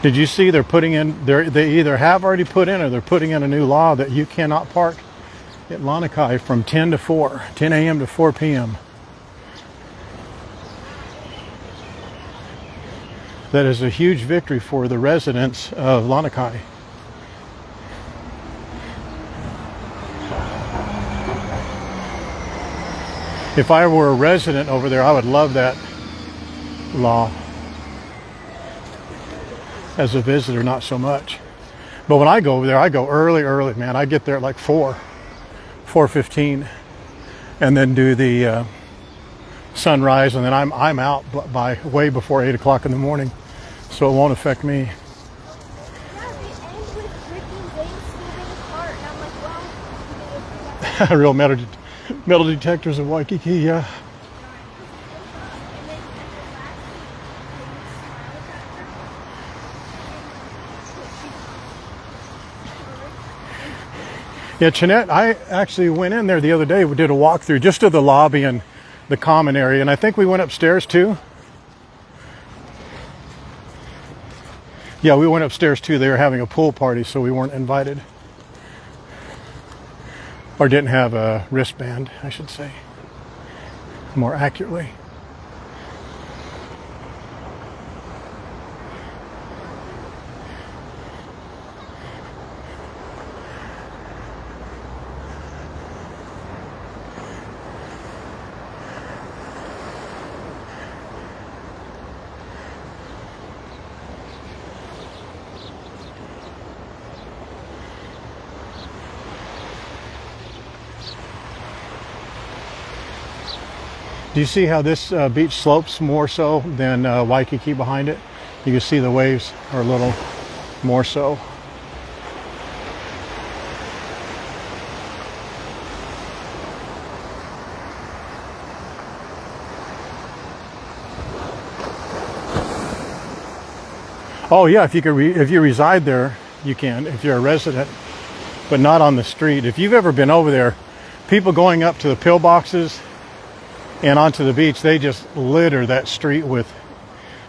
Did you see they're putting in, they either have already put in or they're putting in a new law that you cannot park at Lanikai from 10 a.m. to 4 p.m. That is a huge victory for the residents of Lanikai. If I were a resident over there, I would love that law. As a visitor, not so much. But when I go over there, I go early, man. I get there at like 4:15, and then do the sunrise, and then I'm out by way before 8 o'clock in the morning, so it won't affect me. Yeah, they end with freaking things moving apart, and I'm like, well, Real metal detectors of Waikiki, yeah. Yeah, Chinette, I actually went in there the other day. We did a walkthrough just to the lobby and the common area, and I think we went upstairs too. Yeah, we went upstairs too. They were having a pool party, so we weren't invited. Or didn't have a wristband, I should say, more accurately. Do you see how this beach slopes more so than Waikiki behind it? You can see the waves are a little more so. Oh yeah, if you reside there, you can. If you're a resident, but not on the street. If you've ever been over there, people going up to the pillboxes and onto the beach, they just litter that street with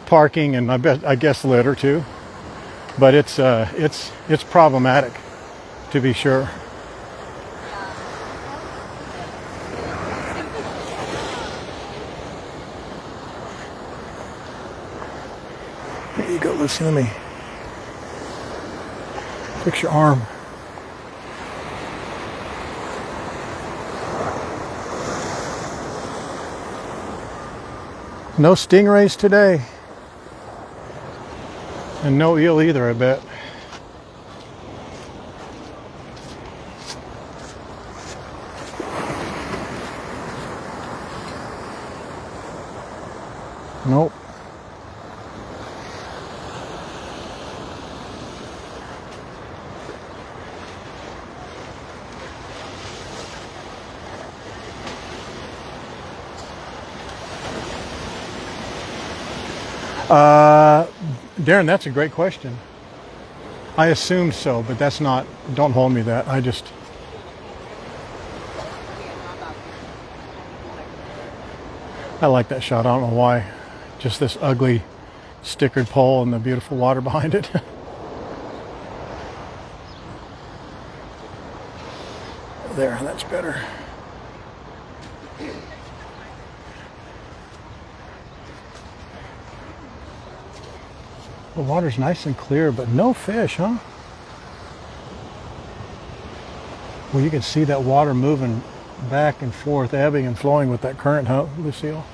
parking, and I guess litter too. But it's problematic, to be sure. There you go, Lucy. Let me fix your arm. No stingrays today. And no eel either, I bet. Nope. Darren, that's a great question. I assumed so, but that's not, don't hold me that. I like that shot. I don't know why. Just this ugly stickered pole and the beautiful water behind it. There, that's better. The water's nice and clear, but no fish, huh? Well, you can see that water moving back and forth, ebbing and flowing with that current, huh, Lucille?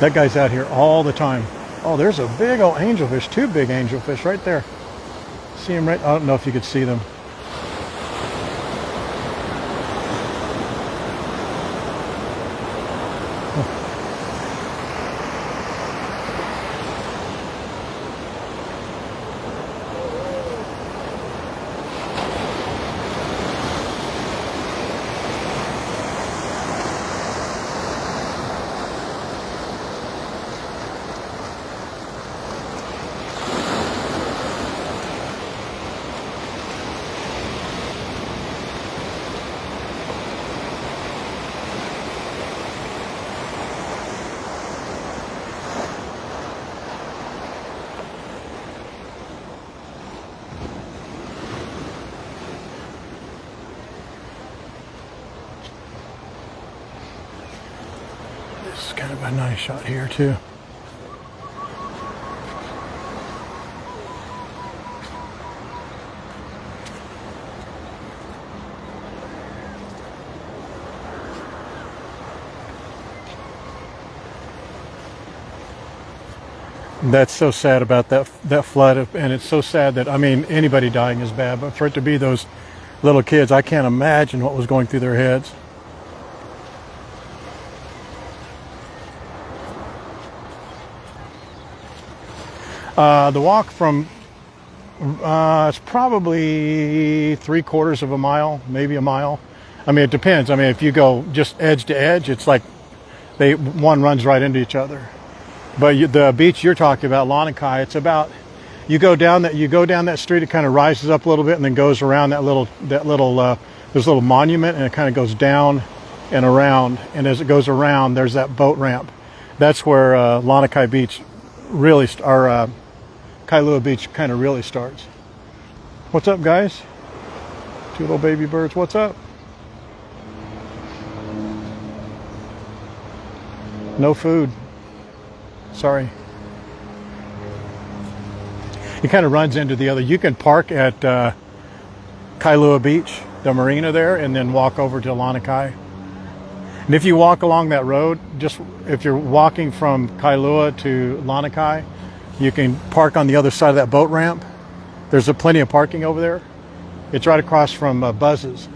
That guy's out here all the time. Oh, there's a big old angelfish, two big angelfish right there. See them right, I don't know if you could see them. This is kind of a nice shot here too. That's so sad about that flood, and it's so sad that, I mean, anybody dying is bad, but for it to be those little kids, I can't imagine what was going through their heads. The walk from, it's probably 3/4 of a mile, maybe a mile. I mean, it depends. I mean, if you go just edge to edge, it's like one runs right into each other. But the beach you're talking about, Lanikai, it's about, you go down that street, it kind of rises up a little bit and then goes around there's a little monument, and it kind of goes down and around. And as it goes around, there's that boat ramp. That's where Lanikai Beach really, Kailua Beach kind of really starts. What's up, guys? Two little baby birds. What's up? No food. Sorry. It kind of runs into the other. You can park at Kailua Beach, the marina there, and then walk over to Lanikai. And if you walk along that road, just if you're walking from Kailua to Lanikai, you can park on the other side of that boat ramp. There's plenty of parking over there. It's right across from Buzz's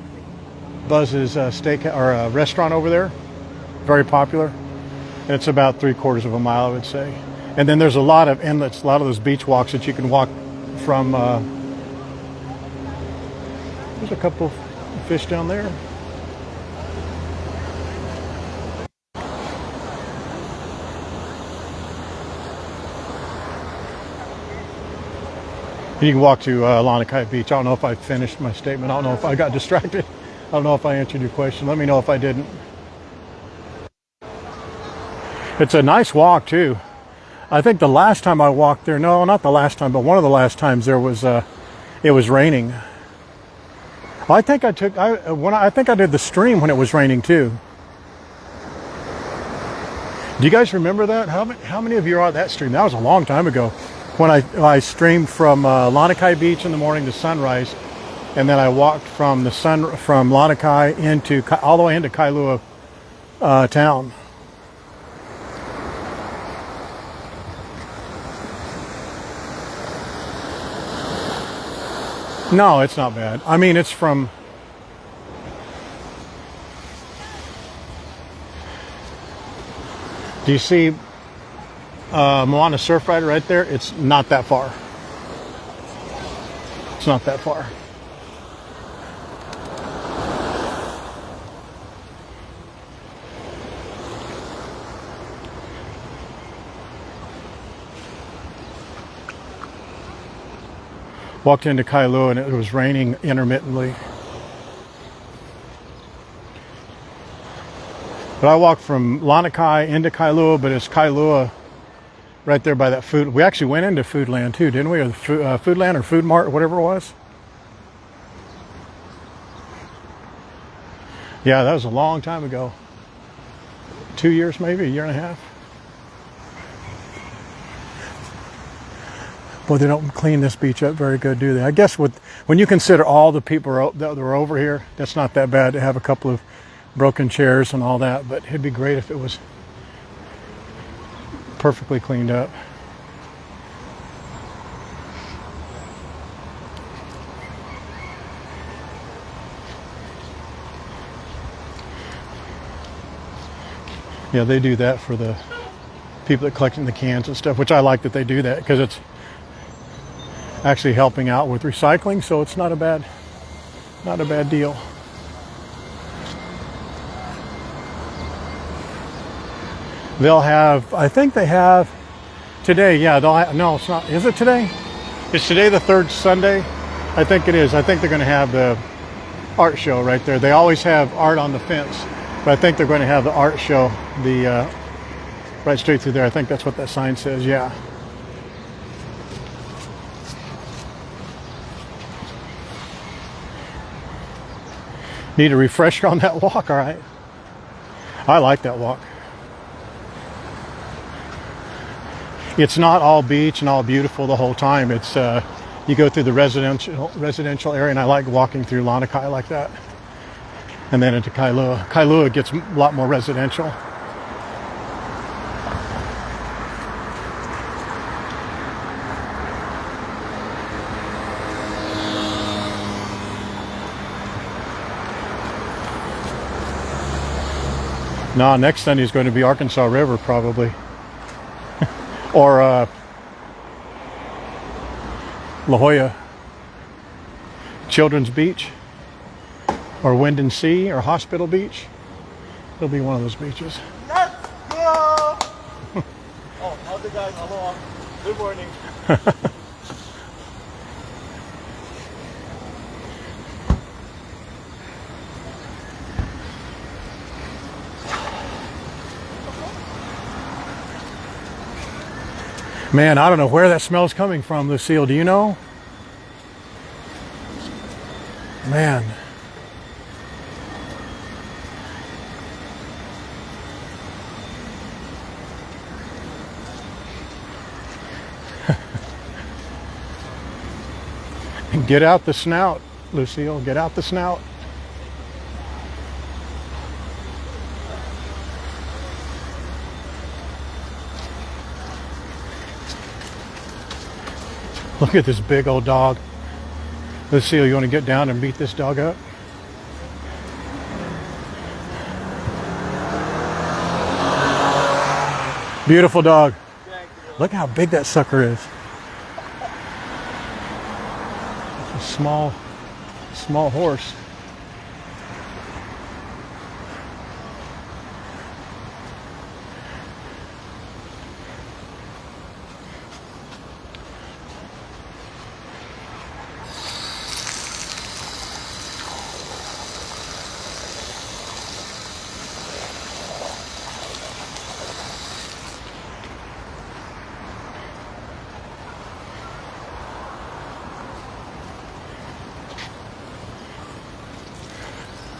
steak or restaurant over there. Very popular. And it's about 3/4 of a mile, I would say. And then there's a lot of inlets, a lot of those beach walks that you can walk from. There's a couple of fish down there. You can walk to Lanikai Beach. I don't know if I finished my statement. I don't know if I got distracted. I don't know if I answered your question. Let me know if I didn't. It's a nice walk too. I think the last time I walked there, no, not the last time, but one of the last times there was, it was raining. I think I did the stream when it was raining too. Do you guys remember that? How many of you are on that stream? That was a long time ago when I streamed from Lanikai Beach in the morning to sunrise, and then I walked from Lanikai into all the way into Kailua town. No, it's not bad. I mean, it's from... Do you see Moana Surfrider right there? It's not that far. It's not that far. Walked into Kailua and it was raining intermittently. But I walked from Lanikai into Kailua, but it's Kailua right there by that food. We actually went into Foodland too, didn't we? Or Foodland or Food Mart, or whatever it was. Yeah, that was a long time ago. 2 years, maybe, a year and a half. Boy, they don't clean this beach up very good, do they? I guess when you consider all the people that were over here, that's not that bad to have a couple of broken chairs and all that, but it'd be great if it was perfectly cleaned up. Yeah, they do that for the people that collecting the cans and stuff, which I like that they do that because it's actually helping out with recycling, so it's not a bad deal. They'll have, I think they have today, yeah, no, it's not, is it today? Is today the third Sunday? I think it is. I think they're going to have the art show right there. They always have art on the fence, but I think they're going to have the art show right straight through there. I think that's what that sign says, yeah. Need a refresher on that walk, all right? I like that walk. It's not all beach and all beautiful the whole time. It's you go through the residential area, and I like walking through Lanikai like that. And then into Kailua. Kailua gets a lot more residential. No, next Sunday is going to be Arkansas River probably. Or La Jolla Children's Beach, or Wind and Sea, or Hospital Beach. It'll be one of those beaches. Let's go! Oh, how's it guys? Aloha. Good morning. Man, I don't know where that smell's coming from, Lucille. Do you know? Man. Get out the snout, Lucille. Get out the snout. Look at this big old dog. Lucille, you want to get down and beat this dog up? Beautiful dog. Look how big that sucker is. It's a small horse.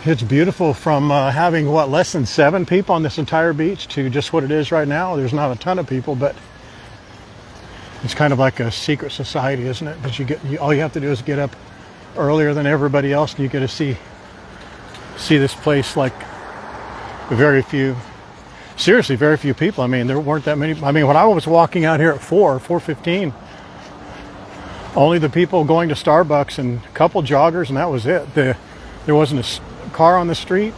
It's beautiful from having, what, less than 7 people on this entire beach to just what it is right now. There's not a ton of people, but it's kind of like a secret society, isn't it? But all you have to do is get up earlier than everybody else, and you get to see this place like very few, seriously, very few people. I mean, there weren't that many. I mean, when I was walking out here at 4:15, only the people going to Starbucks and a couple joggers, and that was it. There wasn't a car on the street.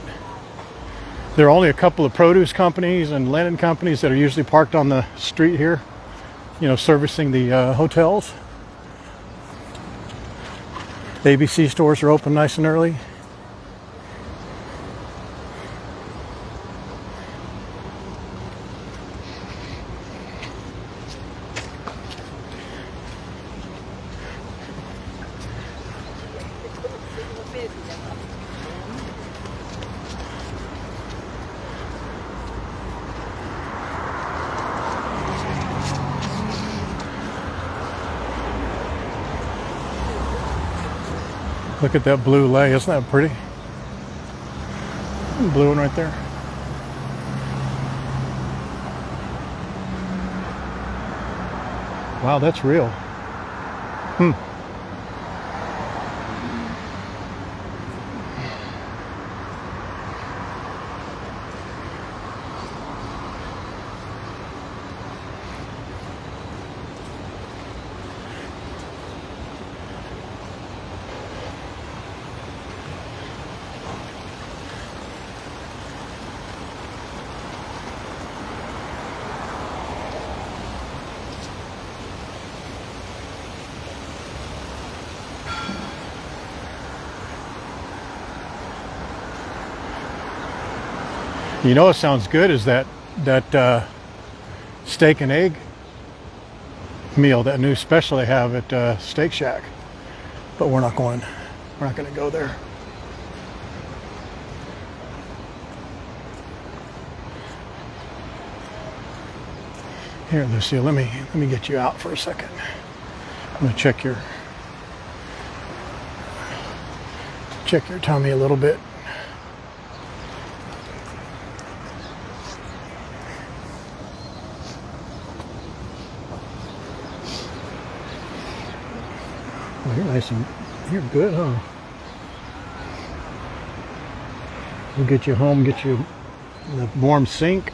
There are only a couple of produce companies and linen companies that are usually parked on the street here, you know, servicing the hotels. ABC stores are open nice and early. Look at that blue lay, isn't that pretty? Blue one right there. Wow, that's real. You know what sounds good is that steak and egg meal, that new special they have at Steak Shack. But we're not going to go there. Here, Lucia, let me get you out for a second. I'm gonna check your tummy a little bit. Oh, you're nice and you're good, huh? We'll get you home, get you the warm sink.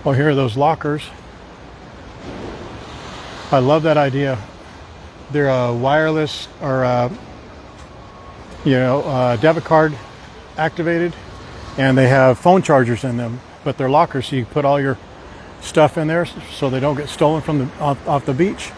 Oh, here are those lockers. I love that idea. They're wireless or debit card activated, and they have phone chargers in them. But they're lockers, so you put all your stuff in there so they don't get stolen from off the beach.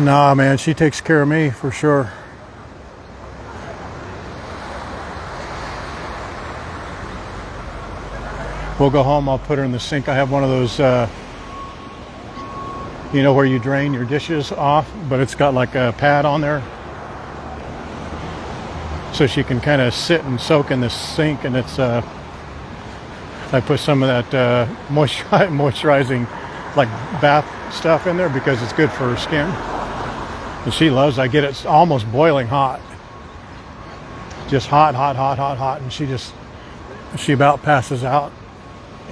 Nah, man, she takes care of me for sure. We'll go home, I'll put her in the sink. I have one of those, where you drain your dishes off, but it's got like a pad on there. So she can kind of sit and soak in the sink, and it's, I put some of that moisturizing, like bath stuff in there because it's good for her skin. And she loves it. I get it almost boiling hot. Just hot, hot, hot, hot, hot. And she about passes out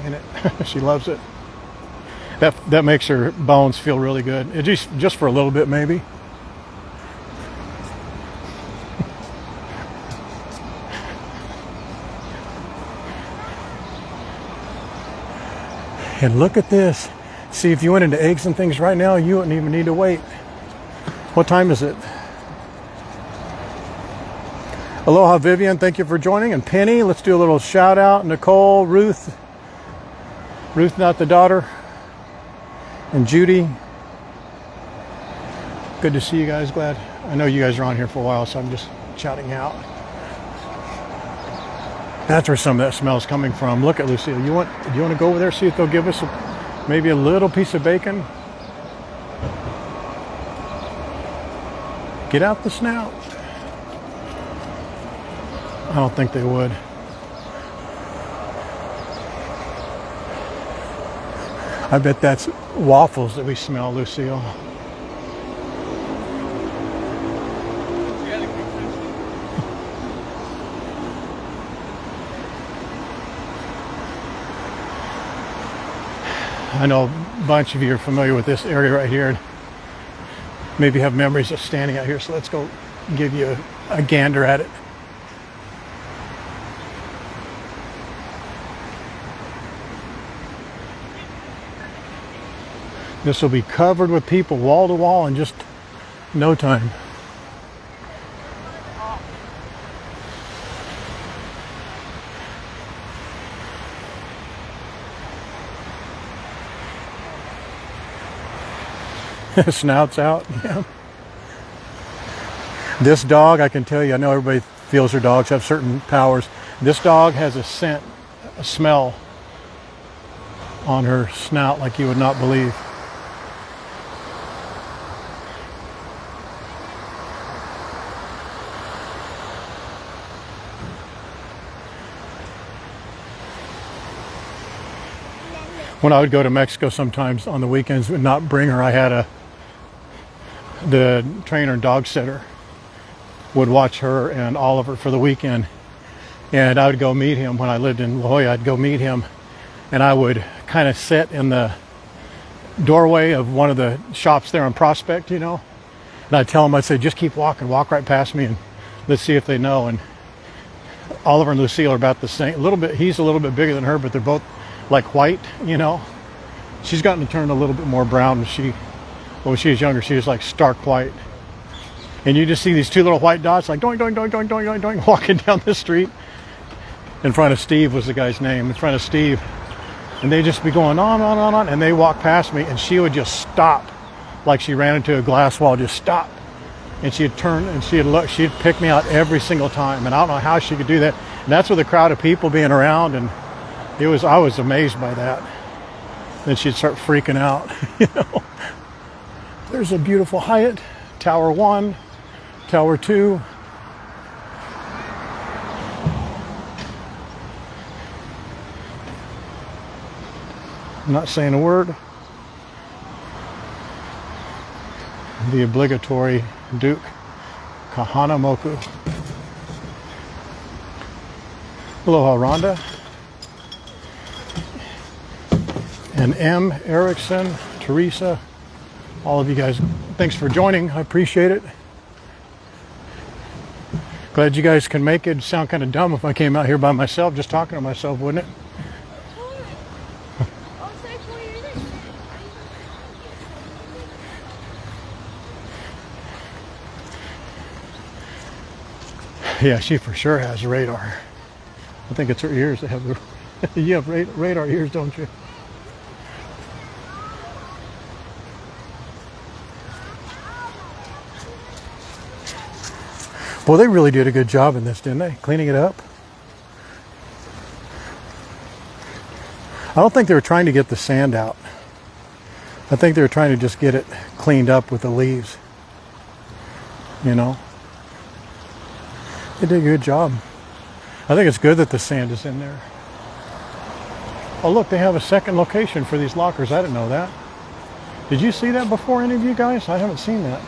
in it. She loves it. That makes her bones feel really good. It just for a little bit maybe. And look at this. See, if you went into eggs and things right now, you wouldn't even need to wait. What time is it? Aloha, Vivian. Thank you for joining. And Penny, let's do a little shout out. Nicole, Ruth, not the daughter, and Judy. Good to see you guys. Glad. I know you guys are on here for a while, so I'm just shouting out. That's where some of that smell is coming from. Look at Lucille. Do you want to go over there, see if they'll give us maybe a little piece of bacon? Get out the snout. I don't think they would. I bet that's waffles that we smell, Lucille. I know a bunch of you are familiar with this area right here. Maybe have memories of standing out here, so let's go give you a gander at it. This will be covered with people wall to wall in just no time. Snouts out. Yeah. This dog, I can tell you, I know everybody feels their dogs have certain powers. This dog has a scent, a smell on her snout like you would not believe. When I would go to Mexico sometimes on the weekends and not bring her, I had the trainer and dog sitter would watch her and Oliver for the weekend, and I would go meet him when I lived in La Jolla. I'd go meet him, and I would kind of sit in the doorway of one of the shops there on Prospect, you know, and I'd tell him, I'd say, just keep walking, walk right past me, and let's see if they know. And Oliver and Lucille are about the same, he's a little bit bigger than her, but they're both like white, you know. She's gotten to turn a little bit more brown. When she was younger, she was like stark white. And you just see these two little white dots like doink, doink, doink, doink, doink, doink, doink, walking down the street. In front of Steve was the guy's name, in front of Steve. And they'd just be going on, and they walk past me, and she would just stop like she ran into a glass wall, just stop. And she'd turn and she'd pick me out every single time. And I don't know how she could do that. And that's with a crowd of people being around, and I was amazed by that. Then she'd start freaking out, you know. There's a beautiful Hyatt, Tower 1, Tower 2. I'm not saying a word. The obligatory Duke Kahanamoku. Aloha, Rhonda. And M. Erickson, Teresa, all of you guys, thanks for joining. I appreciate it. Glad you guys can make it. It'd sound kind of dumb if I came out here by myself, just talking to myself, wouldn't it? Yeah, she for sure has radar. I think it's her ears that have the... You have radar ears, don't you? Well, they really did a good job in this, didn't they? Cleaning it up. I don't think they were trying to get the sand out. I think they were trying to just get it cleaned up with the leaves. You know? They did a good job. I think it's good that the sand is in there. Oh, look, they have a second location for these lockers. I didn't know that. Did you see that before, any of you guys? I haven't seen that.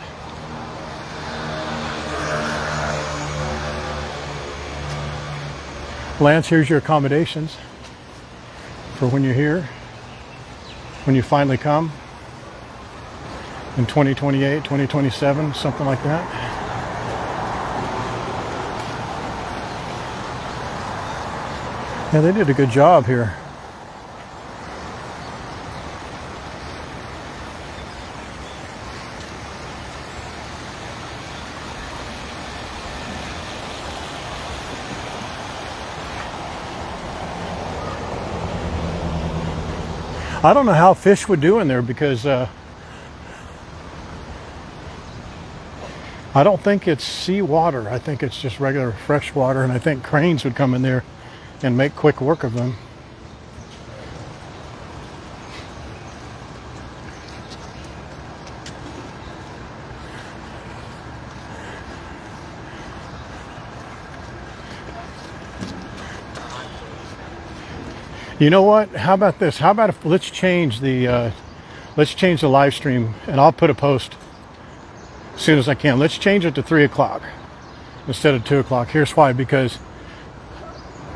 Lance, here's your accommodations for when you're here, when you finally come in 2028, 2027, something like that. Yeah, they did a good job here. I don't know how fish would do in there because I don't think it's seawater. I think it's just regular fresh water, and I think cranes would come in there and make quick work of them. You know what? How about this? How about if let's change the live stream, and I'll put a post as soon as I can. Let's change it to 3 o'clock instead of 2 o'clock. Here's why: because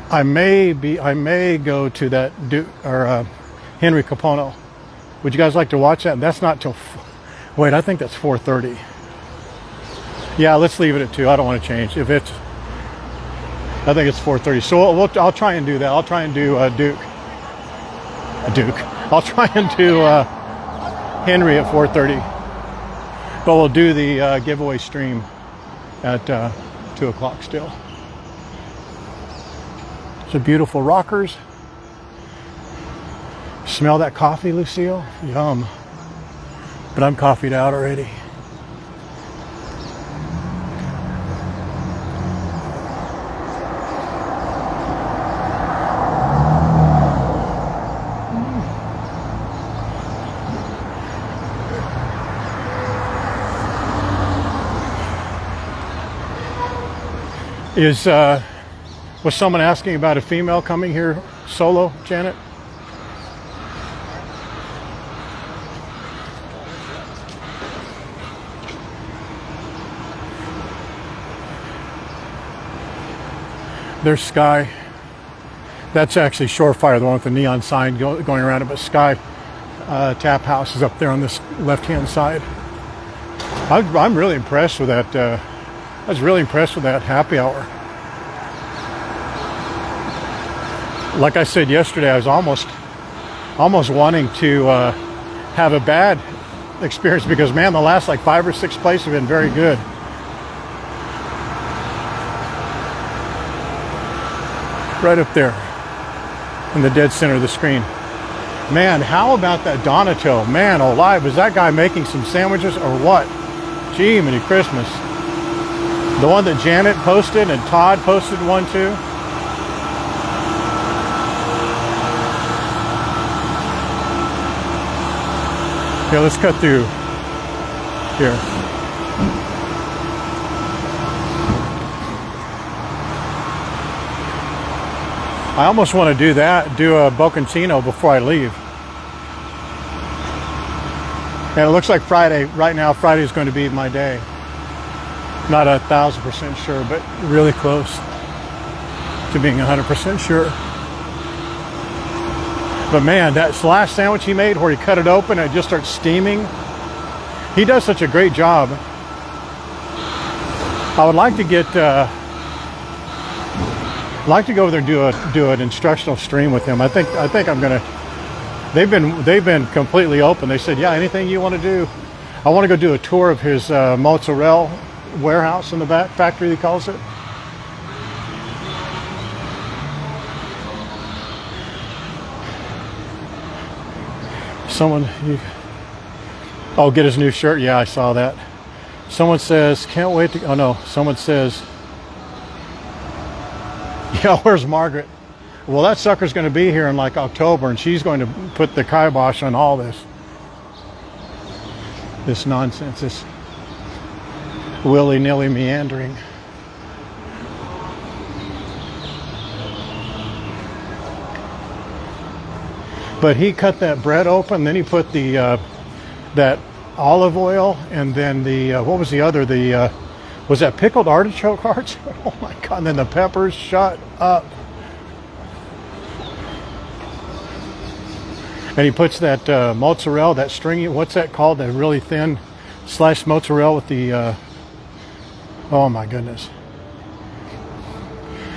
I may go to that Duke or Henry Kapono. Would you guys like to watch that? That's not till wait. I think that's 4:30. Yeah, let's leave it at 2. I don't want to change. If it's, I think it's 4:30. So I'll try and do that. I'll try and do Duke. I'll try and do Henry at 4:30. But we'll do the giveaway stream at 2 o'clock still. Some beautiful rockers. Smell that coffee, Lucille? Yum. But I'm coffeeed out already. Was someone asking about a female coming here solo, Janet? There's Sky. That's actually Surefire, the one with the neon sign going around it, but Sky Tap House is up there on this left-hand side. I'm really impressed with that. I was really impressed with that happy hour. Like I said yesterday, I was almost wanting to have a bad experience because, man, the last like 5 or 6 places have been very good. Right up there in the dead center of the screen. Man, how about that Donato? Man, alive, was that guy making some sandwiches or what? Gee, many Christmas. The one that Janet posted and Todd posted one too. Okay, let's cut through here. I almost want to do that, do a bocconcino before I leave. And it looks like Friday, right now, Friday is going to be my day. Not 1,000% sure, but really close to being 100% sure. But man, that last sandwich he made where he cut it open and it just starts steaming, he does such a great job. I would like to get, like to go over there and do an instructional stream with him. I think I'm gonna. They've been completely open. They said, yeah, anything you want to do. I want to go do a tour of his mozzarella warehouse in the back, factory he calls it. Oh, get his new shirt. Yeah, I saw that. Someone says, can't wait to, oh no, someone says, yeah, where's Margaret? Well, that sucker's going to be here in like October, and she's going to put the kibosh on all this nonsense, this willy-nilly meandering. But he cut that bread open, then he put the that olive oil, and then the what was the other? The was that pickled artichoke hearts? Oh my God! And then the peppers. Shut up. And he puts that mozzarella, that stringy. What's that called? That really thin sliced mozzarella with the. Oh my goodness.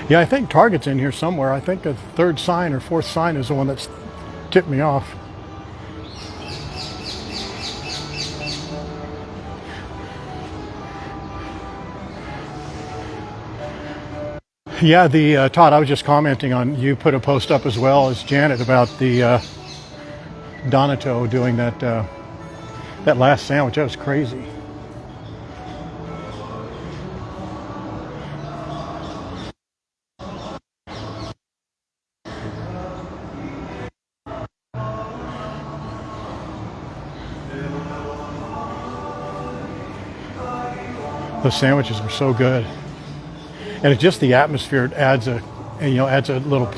Yeah, I think Target's in here somewhere. I think the third sign or fourth sign is the one that's tipped me off. Yeah, the Todd, I was just commenting on, you put a post up as well as Janet about the Donato doing that that last sandwich. That was crazy. Those sandwiches are so good, and it's just the atmosphere. It adds a, adds a little.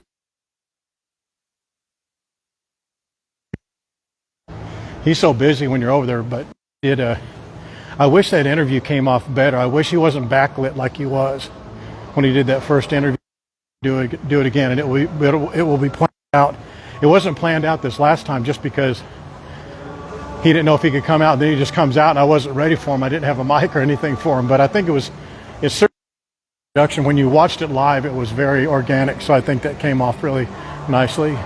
He's so busy when you're over there, but I wish that interview came off better. I wish he wasn't backlit like he was when he did that first interview. Do it again, and it will be planned out. It wasn't planned out this last time just because he didn't know if he could come out. Then he just comes out, and I wasn't ready for him. I didn't have a mic or anything for him, but I think it's certainly production. When you watched it live, it was very organic, so I think that came off really nicely.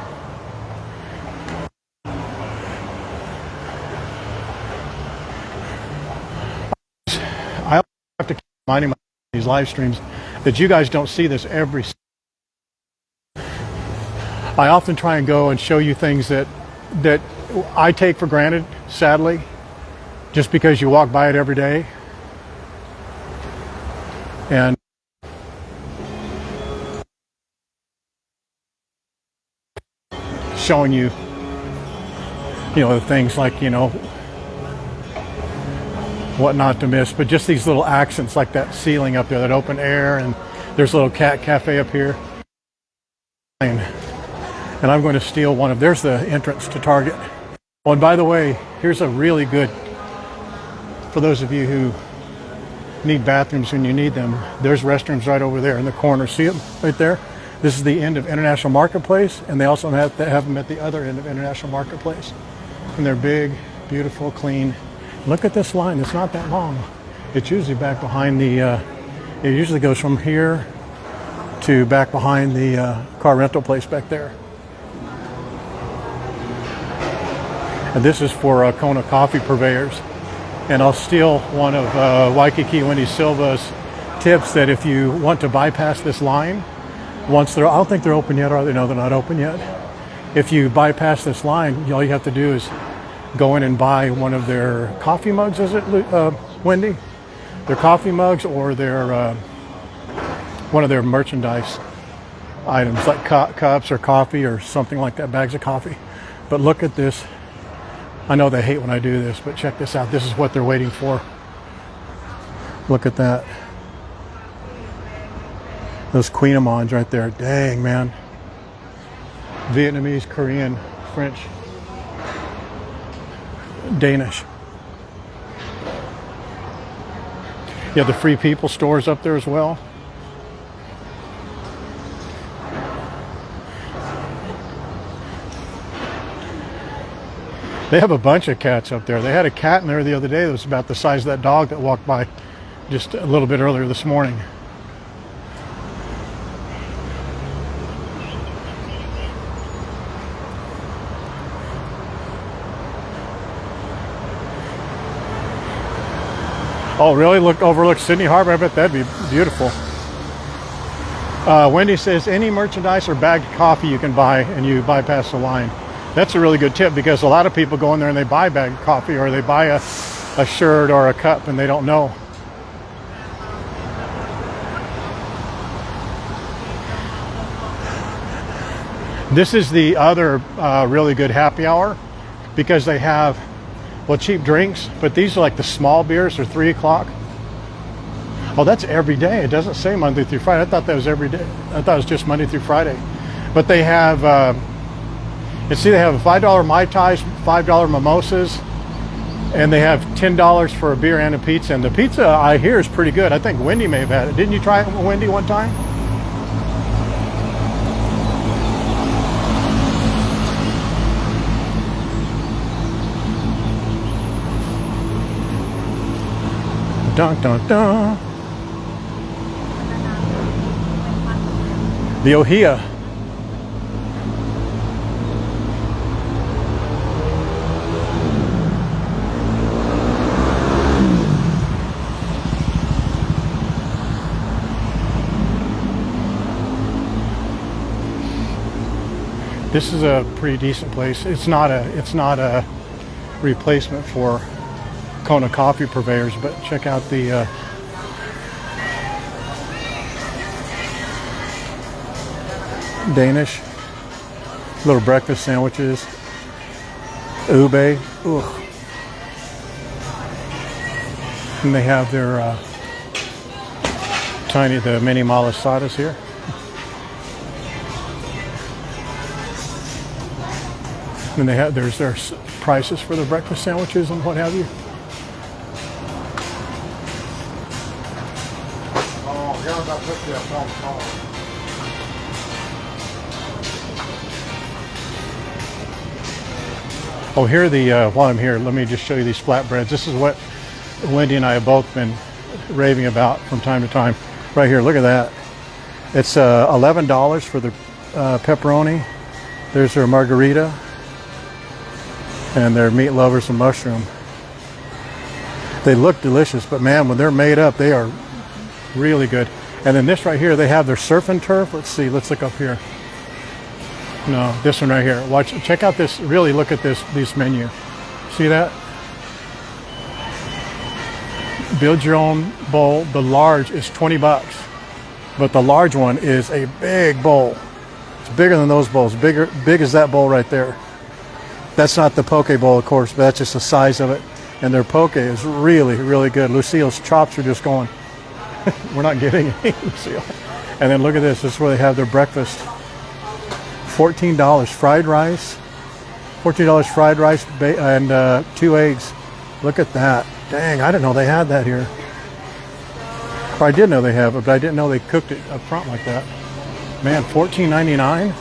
I have to keep reminding myself in these live streams that you guys don't see this every. I often try and go and show you things that I take for granted, sadly, just because you walk by it every day. And showing you, the things like, what not to miss, but just these little accents like that ceiling up there, that open air, and there's a little cat cafe up here. And I'm going to steal one of, there's the entrance to Target. Oh, and by the way, here's a really good, for those of you who need bathrooms when you need them, there's restrooms right over there in the corner. See them right there? This is the end of International Marketplace, and they also have them at the other end of International Marketplace. And they're big, beautiful, clean. Look at this line, it's not that long. It's usually back behind the, it usually goes from here to back behind the car rental place back there. And this is for Kona coffee purveyors. And I'll steal one of Waikiki Wendy Silva's tips that if you want to bypass this line, once they're, I don't think they're open yet, are they? No, they're not open yet. If you bypass this line, all you have to do is go in and buy one of their coffee mugs, is it, Wendy? Their coffee mugs, or their one of their merchandise items like cups or coffee or something like that, bags of coffee. But look at this. I know they hate when I do this, but check this out. This is what they're waiting for. Look at that. Those Queen Amans right there. Dang, man. Vietnamese, Korean, French, Danish. You have the Free People stores up there as well. They have a bunch of cats up there. They had a cat in there the other day that was about the size of that dog that walked by just a little bit earlier this morning. Oh, really? Overlook Sydney Harbor? I bet that'd be beautiful. Wendy says any merchandise or bagged coffee you can buy and you bypass the line. That's a really good tip, because a lot of people go in there and they buy bagged coffee, or they buy a shirt or a cup and they don't know. This is the other really good happy hour, because they have, well, cheap drinks, but these are like the small beers. They're 3 o'clock. Oh, that's every day. It doesn't say Monday through Friday. I thought that was every day. I thought it was just Monday through Friday. But they have, they have $5 Mai Tais, $5 mimosas, And they have $10 for a beer and a pizza. And the pizza, I hear, is pretty good. I think Wendy may have had it. Didn't you try it, Wendy, one time? Dun, dun, dun. The Ohia. This is a pretty decent place. It's not a replacement for Kona coffee purveyors, but check out the Danish little breakfast sandwiches. Ube. Ugh. And they have their the mini malasadas here. And they have there's their prices for the breakfast sandwiches and what have you. Oh, here are the while I'm here, let me just show you these flatbreads. This is what Wendy and I have both been raving about from time to time. Right here, look at that. It's $11 for the pepperoni. There's their margarita and their meat lovers and mushroom. They look delicious, but man, when they're made up, they are really good. And then this right here, they have their surf and turf. Let's see, let's look up here. No, this one right here. Watch, check out this, really look at this menu. See that? Build your own bowl. The large is 20 bucks, but the large one is a big bowl. It's bigger than those bowls, big as that bowl right there. That's not the poke bowl, of course, but that's just the size of it. And their poke is really, really good. Lucille's chops are just going. We're not getting any, Lucille. And then look at this. This is where they have their breakfast. $14 fried rice. $14 fried rice and 2 eggs. Look at that. Dang, I didn't know they had that here. Or I did know they have it, but I didn't know they cooked it up front like that. Man, $14.99.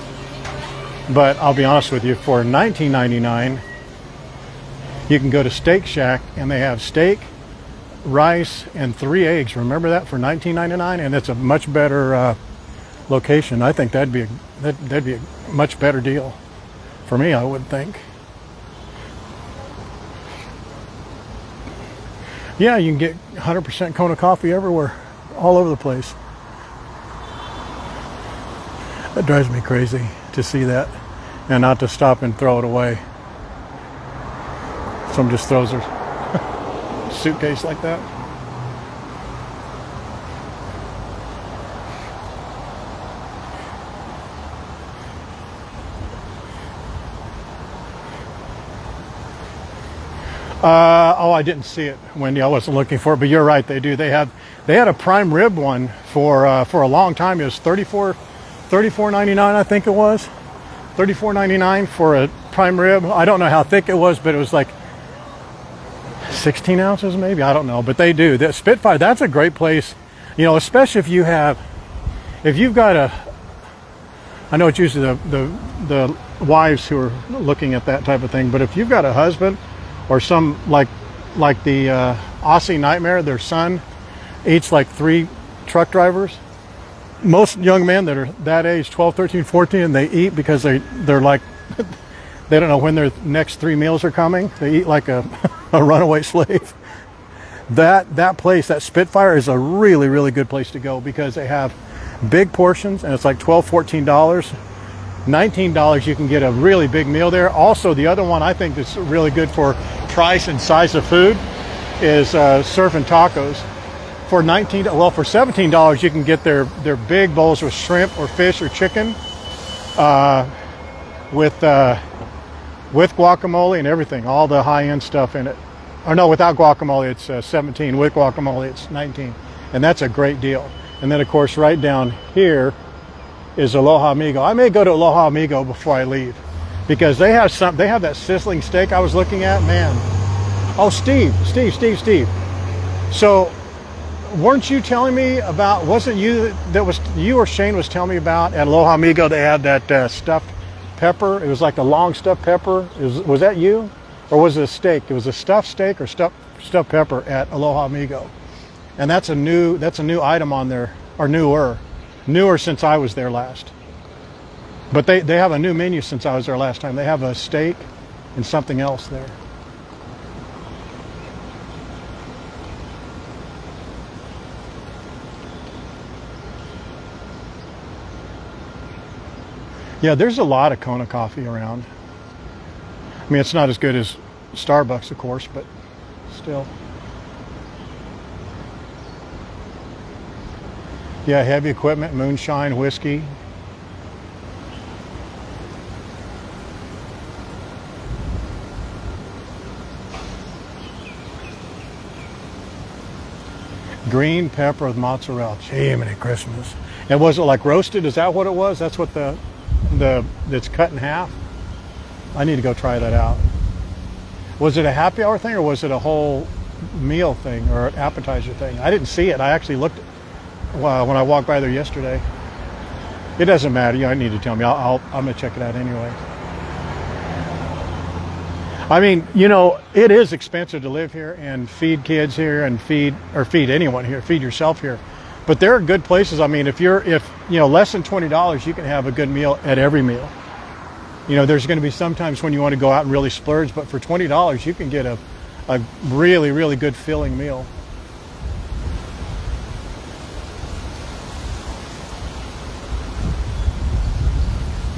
But I'll be honest with you, for $19.99, you can go to Steak Shack and they have steak, rice, and 3 eggs. Remember that for $19.99? And it's a much better location. I think that'd be a much better deal for me, I would think. Yeah, you can get 100% Kona coffee everywhere, all over the place. That drives me crazy to see that and not to stop and throw it away. Someone just throws their suitcase like that. Oh, I didn't see it, Wendy. I wasn't looking for it, but you're right. They do. They had a prime rib one for a long time. It was $34.99, I think it was. $34.99 for a prime rib. I don't know how thick it was, but it was like 16 ounces maybe. I don't know, but they do. That Spitfire, that's a great place. You know, especially if you've got I know it's usually the wives who are looking at that type of thing, but if you've got a husband or some like the Aussie Nightmare, their son eats like 3 truck drivers. Most young men that are that age, 12, 13, 14, they eat because they're like, they don't know when their next 3 meals are coming. They eat like a runaway slave. That place, that Spitfire, is a really, really good place to go because they have big portions and it's like $12, $14. $19 you can get a really big meal there. Also, the other one I think that's really good for price and size of food is Surf and Tacos. For $17 you can get their big bowls with shrimp or fish or chicken with guacamole and everything, all the high-end stuff in it. Or no, without guacamole it's $17. With guacamole it's $19, and that's a great deal. And then of course right down here is Aloha Amigo. I may go to Aloha Amigo before I leave because they have that sizzling steak I was looking at. Man, Oh, Steve. So, weren't you telling me about? Wasn't you that was you or Shane was telling me about at Aloha Amigo? They had that stuffed pepper. It was like a long stuffed pepper. Was that you, or was it a steak? It was a stuffed steak or stuffed pepper at Aloha Amigo, and that's a new item on there, or newer since I was there last. But they have a new menu since I was there last time. They have a steak and something else there. Yeah, there's a lot of Kona coffee around. I mean, it's not as good as Starbucks, of course, but still. Yeah, heavy equipment, moonshine, whiskey. Green pepper with mozzarella. Jiminy Christmas. And was it like roasted? Is that what it was? That's what that's cut in half? I need to go try that out. Was it a happy hour thing or was it a whole meal thing or an appetizer thing? I didn't see it. I actually looked when I walked by there yesterday. It doesn't matter. You don't need to tell me. I'm going to check it out anyway. I mean, you know, it is expensive to live here and feed kids here and feed anyone here, feed yourself here. But there are good places. I mean, if you know, less than $20, you can have a good meal at every meal. You know, there's going to be sometimes when you want to go out and really splurge, but for $20, you can get a really, really good filling meal.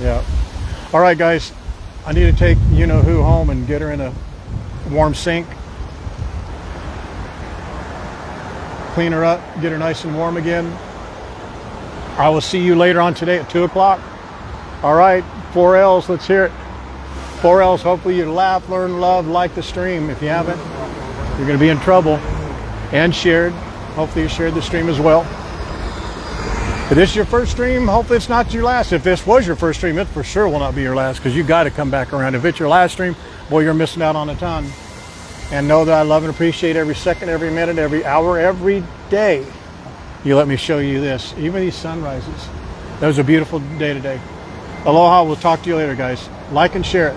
Yeah. All right, guys. I need to take you-know-who home and get her in a warm sink. Clean her up, get her nice and warm again. I will see you later on today at 2 o'clock. All right, 4 L's, let's hear it. 4 L's, hopefully you laugh, learn, love, like the stream. If you haven't, you're going to be in trouble. And shared. Hopefully you shared the stream as well. If this is your first stream, hopefully it's not your last. If this was your first stream, it for sure will not be your last because you got to come back around. If it's your last stream, boy, you're missing out on a ton. And know that I love and appreciate every second, every minute, every hour, every day you let me show you this. Even these sunrises. That was a beautiful day today. Aloha. We'll talk to you later, guys. Like and share it.